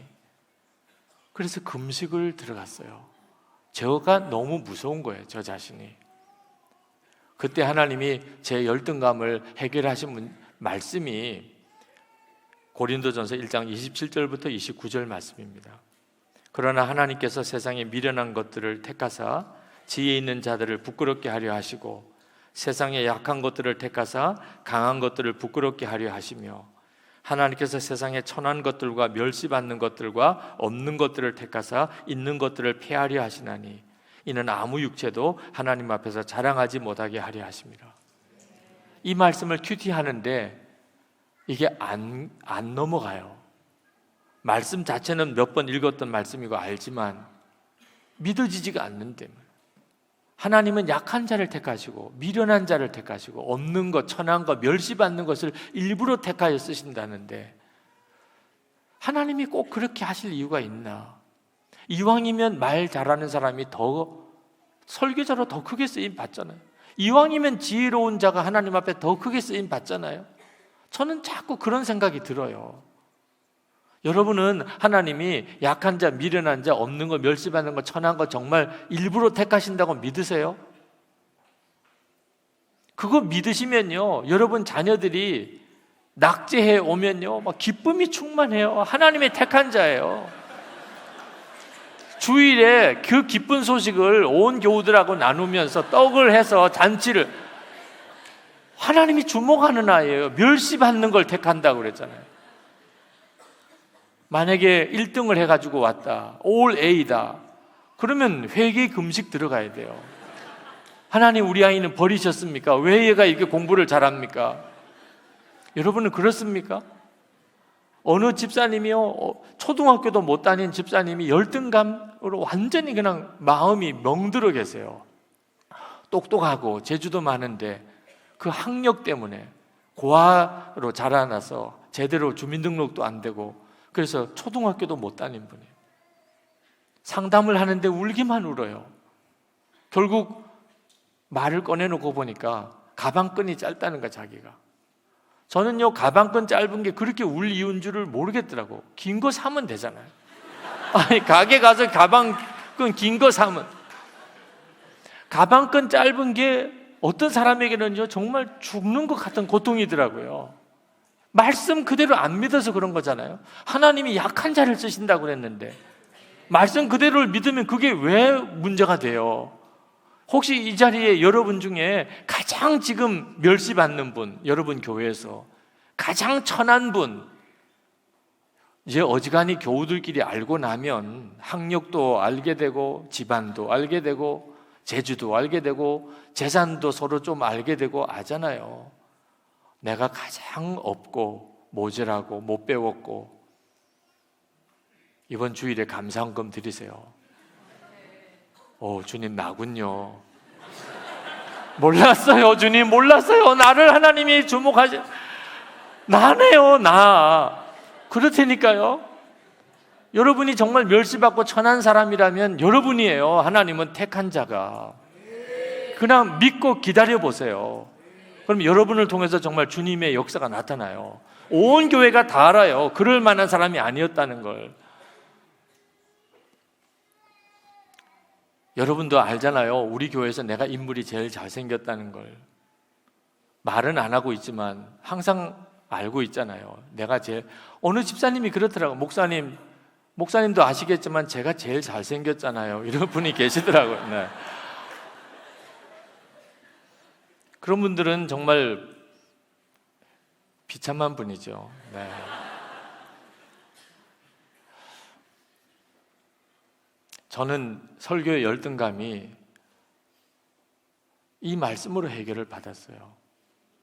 그래서 금식을 들어갔어요. 제가 너무 무서운 거예요, 저 자신이. 그때 하나님이 제 열등감을 해결하신 말씀이 고린도전서 1장 27절부터 29절 말씀입니다. 그러나 하나님께서 세상에 미련한 것들을 택하사 지혜 있는 자들을 부끄럽게 하려 하시고 세상에 약한 것들을 택하사 강한 것들을 부끄럽게 하려 하시며 하나님께서 세상에 천한 것들과 멸시받는 것들과 없는 것들을 택하사 있는 것들을 폐하려 하시나니 이는 아무 육체도 하나님 앞에서 자랑하지 못하게 하려 하십니다. 이 말씀을 큐티하는데 이게 안 넘어가요. 말씀 자체는 몇 번 읽었던 말씀이고 알지만 믿어지지가 않는데, 하나님은 약한 자를 택하시고 미련한 자를 택하시고 없는 것, 천한 것, 멸시받는 것을 일부러 택하여 쓰신다는데 하나님이 꼭 그렇게 하실 이유가 있나? 이왕이면 말 잘하는 사람이 더 설교자로 더 크게 쓰임 받잖아요. 이왕이면 지혜로운 자가 하나님 앞에 더 크게 쓰임 받잖아요. 저는 자꾸 그런 생각이 들어요. 여러분은 하나님이 약한 자, 미련한 자, 없는 거, 멸시받는 거, 천한 거 정말 일부러 택하신다고 믿으세요? 그거 믿으시면요, 여러분 자녀들이 낙제해 오면요 막 기쁨이 충만해요. 하나님의 택한 자예요. 주일에 그 기쁜 소식을 온 교우들하고 나누면서 떡을 해서 잔치를, 하나님이 주목하는 아이예요. 멸시받는 걸 택한다고 그랬잖아요. 만약에 1등을 해가지고 왔다, 올 A다, 그러면 회개 금식 들어가야 돼요. 하나님, 우리 아이는 버리셨습니까? 왜 얘가 이렇게 공부를 잘합니까? 여러분은 그렇습니까? 어느 집사님이요, 초등학교도 못 다닌 집사님이 열등감으로 완전히 그냥 마음이 멍들어 계세요. 똑똑하고 재주도 많은데 그 학력 때문에 고아로 자라나서 제대로 주민등록도 안 되고 그래서 초등학교도 못 다닌 분이에요. 상담을 하는데 울기만 울어요. 결국 말을 꺼내놓고 보니까 가방끈이 짧다는 거야, 자기가. 저는요, 가방끈 짧은 게 그렇게 울 이유인 줄을 모르겠더라고. 긴 거 사면 되잖아요. 아니, 가게 가서 가방끈 긴 거 사면. 가방끈 짧은 게 어떤 사람에게는요 정말 죽는 것 같은 고통이더라고요. 말씀 그대로 안 믿어서 그런 거잖아요. 하나님이 약한 자를 쓰신다고 그랬는데 말씀 그대로를 믿으면 그게 왜 문제가 돼요? 혹시 이 자리에 여러분 중에 가장 지금 멸시받는 분, 여러분 교회에서 가장 천한 분, 이제 어지간히 교우들끼리 알고 나면 학력도 알게 되고 집안도 알게 되고 재주도 알게 되고 재산도 서로 좀 알게 되고 아잖아요. 내가 가장 없고 모자라고 못 배웠고, 이번 주일에 감사헌금 드리세요. 주님, 나군요. 몰랐어요, 주님, 몰랐어요. 나를 하나님이 주목하시, 나네요, 나. 그렇다니까요. 여러분이 정말 멸시받고 천한 사람이라면 여러분이에요, 하나님은 택한 자가. 그냥 믿고 기다려 보세요. 그럼 여러분을 통해서 정말 주님의 역사가 나타나요. 온 교회가 다 알아요. 그럴 만한 사람이 아니었다는 걸. 여러분도 알잖아요. 우리 교회에서 내가 인물이 제일 잘생겼다는 걸. 말은 안 하고 있지만 항상 알고 있잖아요. 내가 제일, 어느 집사님이 그렇더라고요. 목사님도 아시겠지만 제가 제일 잘생겼잖아요. 이런 분이 계시더라고요. 네. 그런 분들은 정말 비참한 분이죠. 네. 저는 설교의 열등감이 이 말씀으로 해결을 받았어요.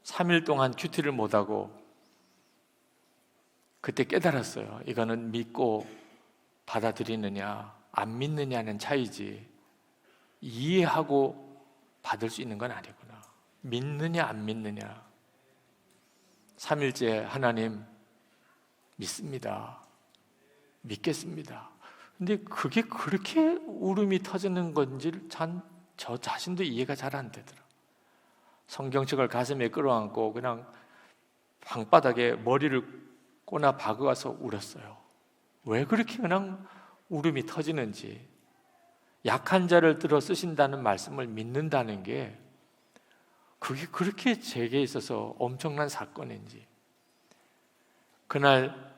3일 동안 큐티를 못하고 그때 깨달았어요. 이거는 믿고 받아들이느냐 안 믿느냐는 차이지 이해하고 받을 수 있는 건 아니구나. 믿느냐 안 믿느냐. 3일째 하나님 믿습니다. 믿겠습니다. 근데 그게 그렇게 울음이 터지는 건지 저 자신도 이해가 잘 안 되더라. 성경책을 가슴에 끌어안고 그냥 방바닥에 머리를 꼬나 박아서 울었어요. 왜 그렇게 그냥 울음이 터지는지. 약한 자를 들어 쓰신다는 말씀을 믿는다는 게 그게 그렇게 제게 있어서 엄청난 사건인지. 그날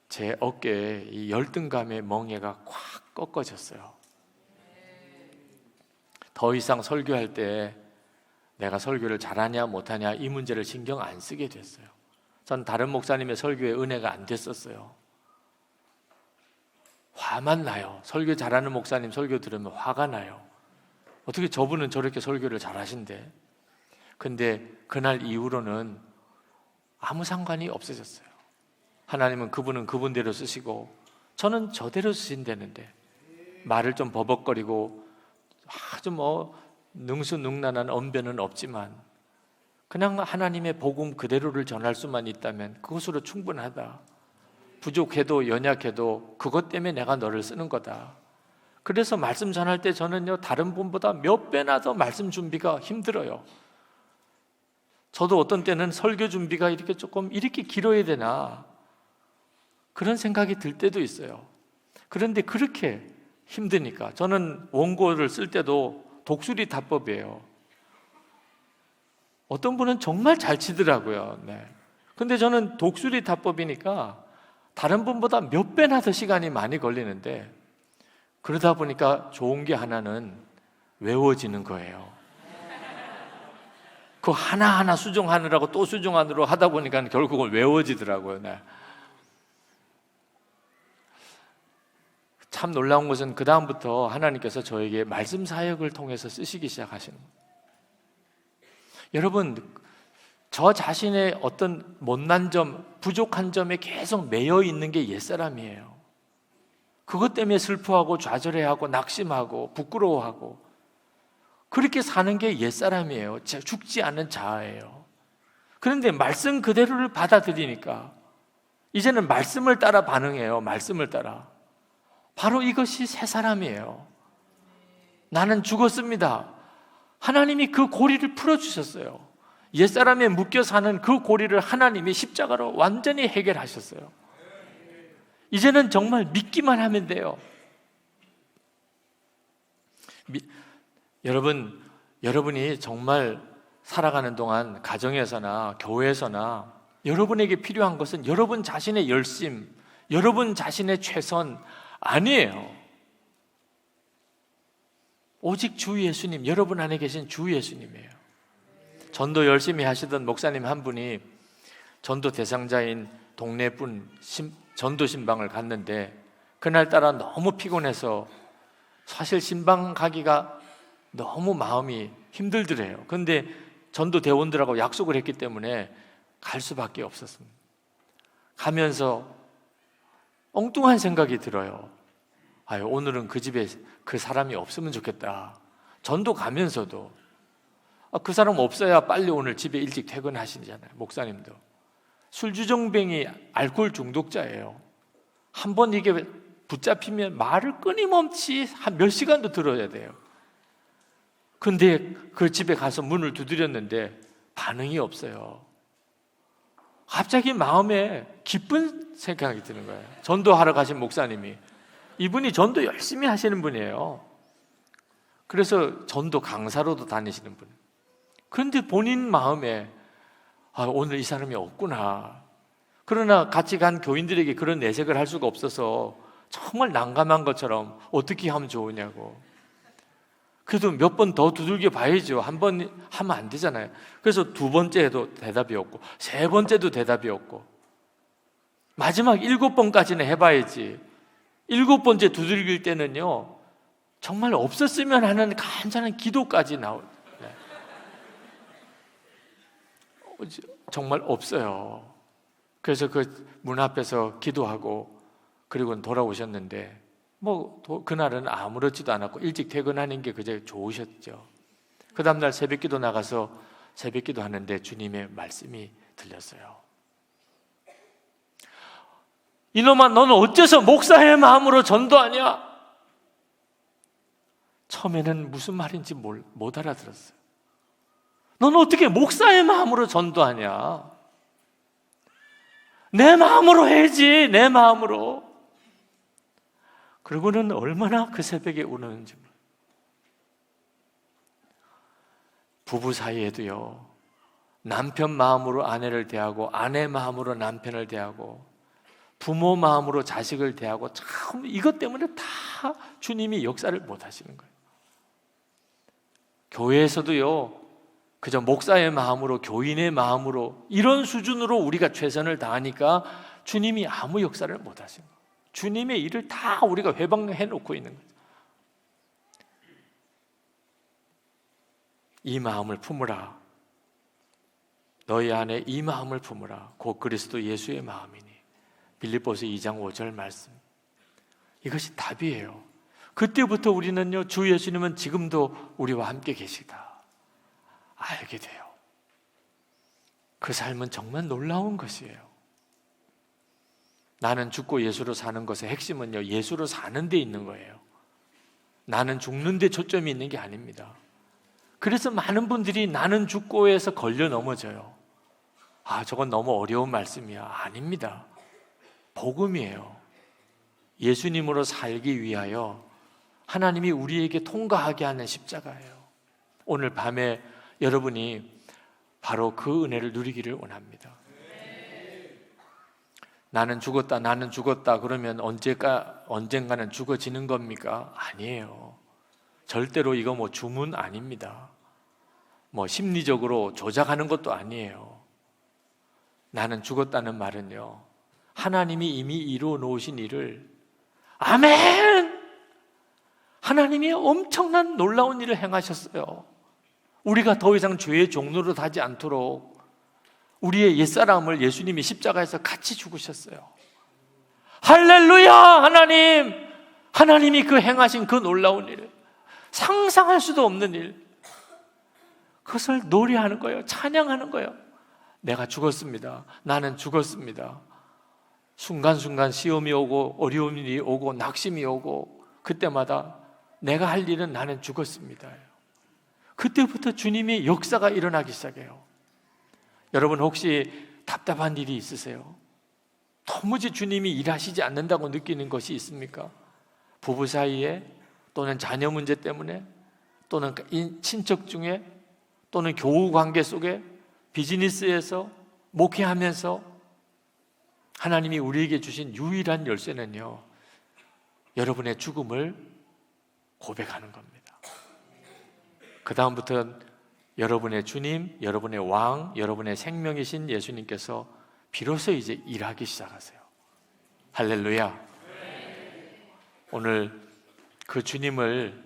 제 어깨에 이 열등감의 멍에가 콱 꺾어졌어요. 더 이상 설교할 때 내가 설교를 잘하냐 못하냐 이 문제를 신경 안 쓰게 됐어요. 전 다른 목사님의 설교에 은혜가 안 됐었어요. 화만 나요. 설교 잘하는 목사님 설교 들으면 화가 나요. 어떻게 저분은 저렇게 설교를 잘하신대. 근데 그날 이후로는 아무 상관이 없어졌어요. 하나님은 그분은 그분대로 쓰시고 저는 저대로 쓰신다는데 말을 좀 버벅거리고 아주 능수능란한 언변은 없지만 그냥 하나님의 복음 그대로를 전할 수만 있다면 그것으로 충분하다. 부족해도 연약해도 그것 때문에 내가 너를 쓰는 거다. 그래서 말씀 전할 때 저는요 다른 분보다 몇 배나 더 말씀 준비가 힘들어요. 저도 어떤 때는 설교 준비가 이렇게 길어야 되나 그런 생각이 들 때도 있어요. 그런데 그렇게 힘드니까 저는 원고를 쓸 때도 독수리 타법이에요. 어떤 분은 정말 잘 치더라고요. 네. 근데 저는 독수리 타법이니까 다른 분보다 몇 배나 더 시간이 많이 걸리는데 그러다 보니까 좋은 게 하나는 외워지는 거예요. 그 하나하나 수정하느라고 또 수정하느라고 하다 보니까 결국은 외워지더라고요. 네. 참 놀라운 것은 그 다음부터 하나님께서 저에게 말씀 사역을 통해서 쓰시기 시작하시는 거예요. 여러분, 저 자신의 어떤 못난 점, 부족한 점에 계속 매여 있는 게 옛사람이에요. 그것 때문에 슬퍼하고 좌절해하고 낙심하고 부끄러워하고 그렇게 사는 게 옛사람이에요. 죽지 않는 자아예요. 그런데 말씀 그대로를 받아들이니까 이제는 말씀을 따라 반응해요. 말씀을 따라. 바로 이것이 새 사람이에요. 나는 죽었습니다. 하나님이 그 고리를 풀어주셨어요. 옛사람에 묶여 사는 그 고리를 하나님이 십자가로 완전히 해결하셨어요. 이제는 정말 믿기만 하면 돼요. 여러분이 정말 살아가는 동안 가정에서나 교회에서나 여러분에게 필요한 것은 여러분 자신의 열심, 여러분 자신의 최선 아니에요. 오직 주 예수님, 여러분 안에 계신 주 예수님이에요. 전도 열심히 하시던 목사님 한 분이 전도 대상자인 동네 분 전도 신방을 갔는데 그날따라 너무 피곤해서 사실 신방 가기가 너무 마음이 힘들더래요. 그런데 전도 대원들하고 약속을 했기 때문에 갈 수밖에 없었습니다. 가면서 엉뚱한 생각이 들어요. 오늘은 그 집에 그 사람이 없으면 좋겠다. 전도 가면서도 그 사람 없어야 빨리 오늘 집에 일찍 퇴근하시잖아요. 목사님도 술주정뱅이 알코올 중독자예요. 한번 이게 붙잡히면 말을 끊임없이 한 몇 시간도 들어야 돼요. 근데 그 집에 가서 문을 두드렸는데 반응이 없어요. 갑자기 마음에 기쁜 생각이 드는 거예요. 전도하러 가신 목사님이, 이분이 전도 열심히 하시는 분이에요. 그래서 전도 강사로도 다니시는 분. 그런데 본인 마음에 오늘 이 사람이 없구나. 그러나 같이 간 교인들에게 그런 내색을 할 수가 없어서 정말 난감한 것처럼 어떻게 하면 좋으냐고. 그래도 몇 번 더 두들겨 봐야죠. 한 번 하면 안 되잖아요. 그래서 두 번째 해도 대답이 없고, 세 번째도 대답이 없고, 마지막 7번까지는 해봐야지. 7번째 두들길 때는요, 정말 없었으면 하는 간절한 기도까지 나올. 정말 없어요. 그래서 그 문 앞에서 기도하고 그리고 돌아오셨는데, 그날은 아무렇지도 않았고 일찍 퇴근하는 게 그저 좋으셨죠. 그 다음날 새벽기도 나가서 새벽기도 하는데 주님의 말씀이 들렸어요. 이놈아, 너는 어째서 목사의 마음으로 전도하냐? 처음에는 무슨 말인지 못 알아들었어요. 너는 어떻게 목사의 마음으로 전도하냐? 내 마음으로 해야지, 내 마음으로. 그리고는 얼마나 그 새벽에 우는지. 부부 사이에도요, 남편 마음으로 아내를 대하고, 아내 마음으로 남편을 대하고, 부모 마음으로 자식을 대하고, 참 이것 때문에 다 주님이 역사를 못 하시는 거예요. 교회에서도요, 그저 목사의 마음으로, 교인의 마음으로, 이런 수준으로 우리가 최선을 다하니까 주님이 아무 역사를 못 하신 거예요. 주님의 일을 다 우리가 회방해 놓고 있는 거죠. 이 마음을 품으라. 너희 안에 이 마음을 품으라. 곧 그리스도 예수의 마음이니. 빌립보서 2장 5절 말씀. 이것이 답이에요. 그때부터 우리는요, 주 예수님은 지금도 우리와 함께 계시다 알게 돼요. 그 삶은 정말 놀라운 것이에요. 나는 죽고 예수로 사는 것의 핵심은요, 예수로 사는 데 있는 거예요. 나는 죽는 데 초점이 있는 게 아닙니다. 그래서 많은 분들이 나는 죽고에서 걸려 넘어져요. 저건 너무 어려운 말씀이야. 아닙니다. 복음이에요. 예수님으로 살기 위하여 하나님이 우리에게 통과하게 하는 십자가예요. 오늘 밤에 여러분이 바로 그 은혜를 누리기를 원합니다. 나는 죽었다 그러면 언젠가는 죽어지는 겁니까? 아니에요. 절대로 이거 주문 아닙니다. 심리적으로 조작하는 것도 아니에요. 나는 죽었다는 말은요, 하나님이 이미 이루어 놓으신 일을, 아멘! 하나님이 엄청난 놀라운 일을 행하셨어요. 우리가 더 이상 죄의 종로로 하지 않도록 우리의 옛사람을 예수님이 십자가에서 같이 죽으셨어요. 할렐루야! 하나님이 그 행하신 그 놀라운 일, 상상할 수도 없는 일, 그것을 노래하는 거예요. 찬양하는 거예요. 내가 죽었습니다. 나는 죽었습니다. 순간순간 시험이 오고 어려움이 오고 낙심이 오고 그때마다 내가 할 일은 나는 죽었습니다. 그때부터 주님의 역사가 일어나기 시작해요. 여러분 혹시 답답한 일이 있으세요? 도무지 주님이 일하시지 않는다고 느끼는 것이 있습니까? 부부 사이에, 또는 자녀 문제 때문에, 또는 친척 중에, 또는 교우 관계 속에, 비즈니스에서, 목회하면서 하나님이 우리에게 주신 유일한 열쇠는요, 여러분의 죽음을 고백하는 겁니다. 그 다음부터는 여러분의 주님, 여러분의 왕, 여러분의 생명이신 예수님께서 비로소 이제 일하기 시작하세요. 할렐루야. 오늘 그 주님을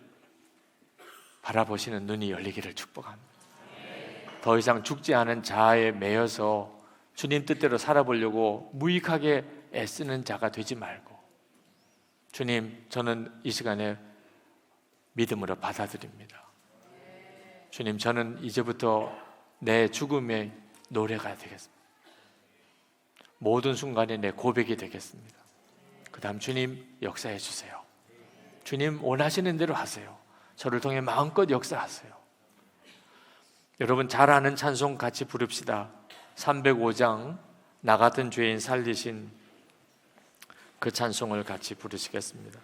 바라보시는 눈이 열리기를 축복합니다. 더 이상 죽지 않은 자아에 매여서 주님 뜻대로 살아보려고 무익하게 애쓰는 자가 되지 말고, 주님, 저는 이 시간에 믿음으로 받아들입니다. 주님, 저는 이제부터 내 죽음의 노래가 되겠습니다. 모든 순간에 내 고백이 되겠습니다. 그 다음 주님 역사해 주세요. 주님 원하시는 대로 하세요. 저를 통해 마음껏 역사하세요. 여러분 잘 아는 찬송 같이 부릅시다. 305장 나 같은 죄인 살리신 그 찬송을 같이 부르시겠습니다.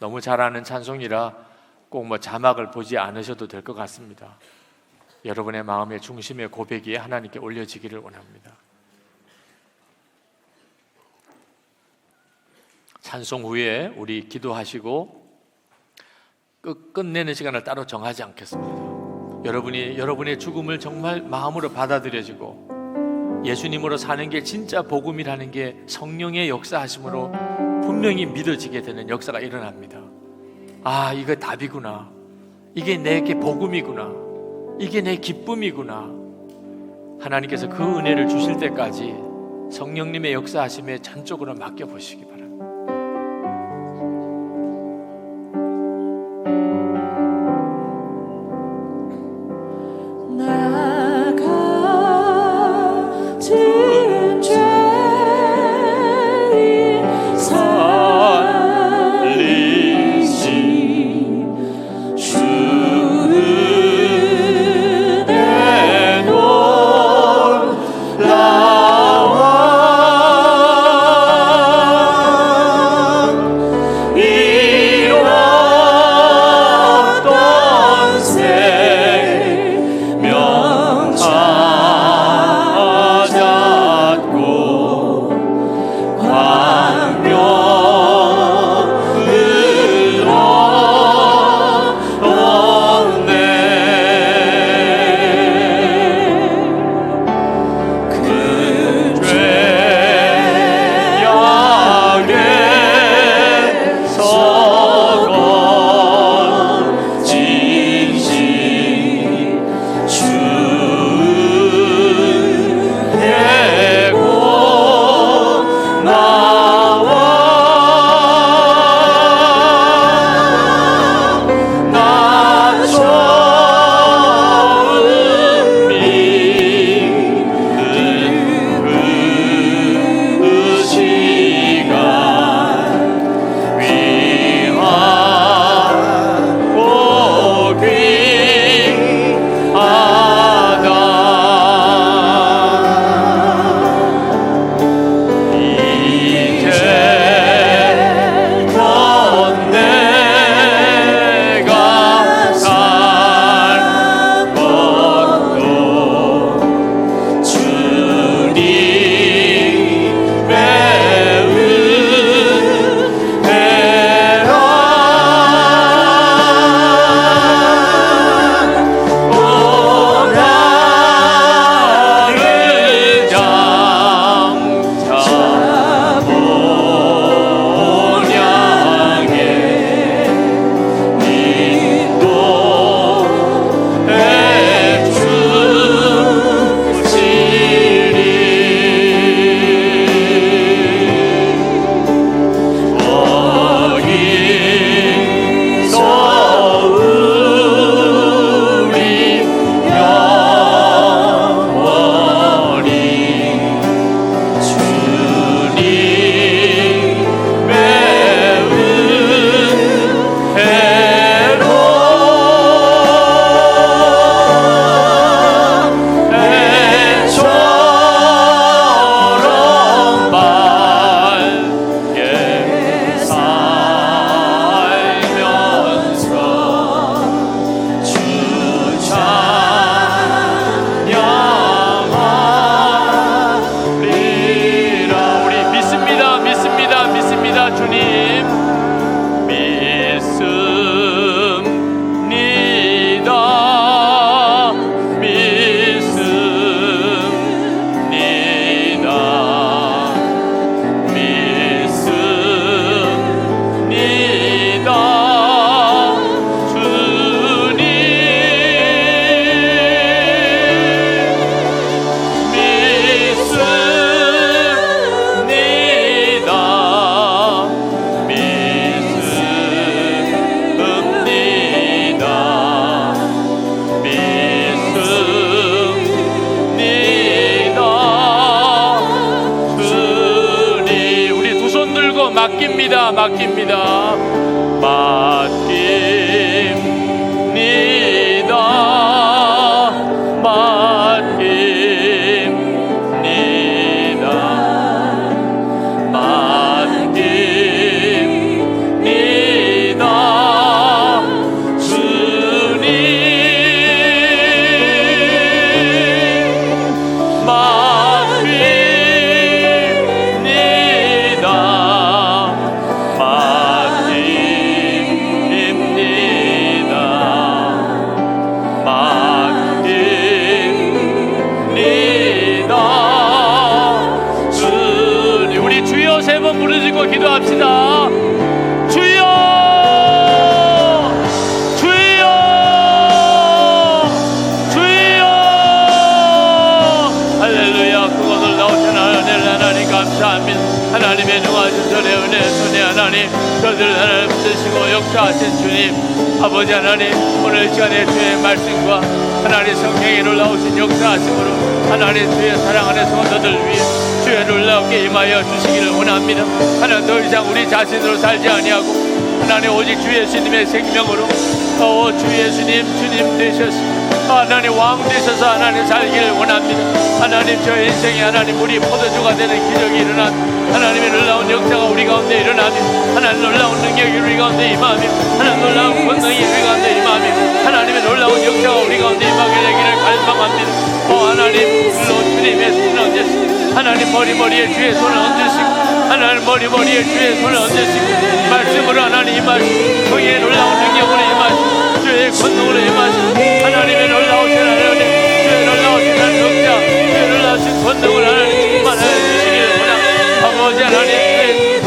너무 잘 아는 찬송이라 꼭 자막을 보지 않으셔도 될 것 같습니다. 여러분의 마음의 중심의 고백이 하나님께 올려지기를 원합니다. 찬송 후에 우리 기도하시고 끝내는 시간을 따로 정하지 않겠습니다. 여러분의 죽음을 정말 마음으로 받아들여지고 예수님으로 사는 게 진짜 복음이라는 게 성령의 역사하심으로 분명히 믿어지게 되는 역사가 일어납니다. 아, 이거 답이구나. 이게 내게 복음이구나. 이게 내 기쁨이구나. 하나님께서 그 은혜를 주실 때까지 성령님의 역사하심에 전적으로 맡겨보시기 바랍니다. 맡깁니다. 맡깁니다. 원합니다. 주여, 주여, 주여. 할렐루야. 그곳을 나오신 하나님 감사합니다. 하나님의 능하신 전의 은혜, 선의 하나님, 저들 하나님 붙드시고 역사하신 주님, 아버지 하나님, 오늘 시간에 주의 말씀과 하나님 성령의 놀라우신 역사하심으로 하나님 주의 사랑하는 성도들 위해 주의 놀라우게 임하여 주시기를 원합니다. 하나님 더 이상 우리 자신으로 살지 아니하고 하나님 오직 주 예수님의 생명으로 주 예수님 주님 되셔서 하나님 왕 되셔서 하나님 살기를 원합니다. 하나님 저 인생에 하나님 우리 포도주가 되는 기적이 일어나 하나님의 놀라운 역사가 우리 가운데 일어나며 하나님 놀라운 능력이 우리 가운데 임하며 하나님 놀라운 권능이 우리 가운데 임하며 하나님의 놀라운 역사가 우리 가운데 임하게 되기를 갈망합니다. 하나님 물론 주님의 손을 얹으시고 하나님 머리머리에 주의 손을 얹으시고 하나님 머리머리에 주의 손을 얹으시고 말씀으로 하나님 임하시고 성의 놀라운 능력으로 임하시고 주의 권능으로 임하시고 하나님의 놀라우신 하나님 주의 놀라우신 하나님 역사 주의 놀라우신 권능을 하나님 충만하여 주시기를 원합니다. 아버지 하나님 주의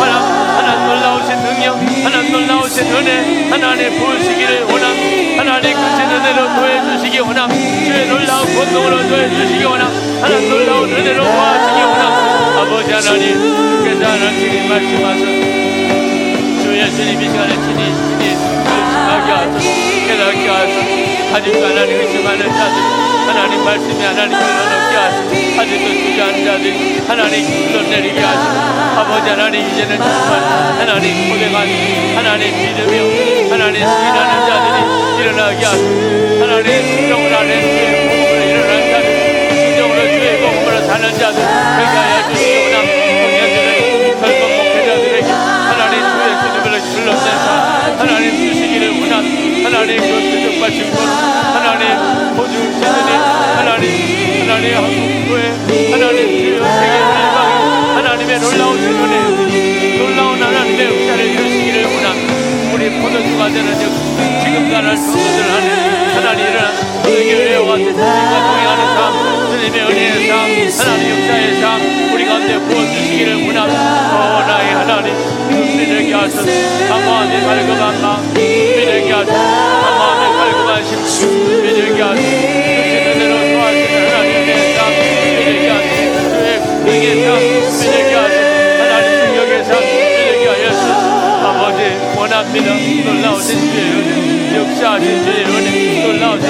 하나님 놀라우신 능력 하나님 놀라우신 은혜 하나님 부으시기를 원합니다. 하나님 크신 은혜로 도와주시기 원합니다. 주의 놀라운 권능으로 도와주시기 원합니다. 하나님 놀라운 은혜로 도와주시기 원합니다. 아버지 하나님 주께서 하나님 말씀하셔서 주 예수님 이 시간에 친히 결심하게 하소서 깨닫게 하소서 아직도 하나님 의심하는 자들 하나님 말씀이 하나님 흘러넘게 하시고 아직도 주저하는 자들 하나님 흘러내리게 하시고 아버지 하나님 이제는 정말 하나님 고백하시고 하나님 믿으며 하나님 승인하는 자들이 일어나게 하시고 하나님 진정을 하는 주의 복음으로 일어나는 자들 진정으로 주의 복음으로 사는 자들 되게 하여 주시기 원합니다. 청년들에게 젊은 목회자들에게 하나님 주의 주님을 불러내사 하나님 주시기를 원합니다. 하나님 그 표적과 증거로 하나님 보증시들이 하나님 한국교회 하나님 주의 세계를 일방에 하나님의 놀라우신 은혜 놀라운 하나님의 역사를 이루시기를 원합니다. 우리 포도주가 되는 지금도 하나님 성도들 안에 하나님 일어나 교회와 같은 주님과 동행하는 삶 주님의 은혜의 삶 하나님 역사의 삶 우리 가운데 부어주시기를 원합니다. 나의 하나님 믿게 하소서 사모함에 갈급한 마음 믿게 하소서 사모함에 갈급한 심령 믿게 하소서 주신 은혜로 도와주시는 하나님의 삶 믿게 하소서 주의 능의 삶 믿게 하소서 하나님 능력의 삶 믿게 하소서 아버지 원합니다. 놀라우신 주의 은혜 역사하신 주의 은혜 놀라우신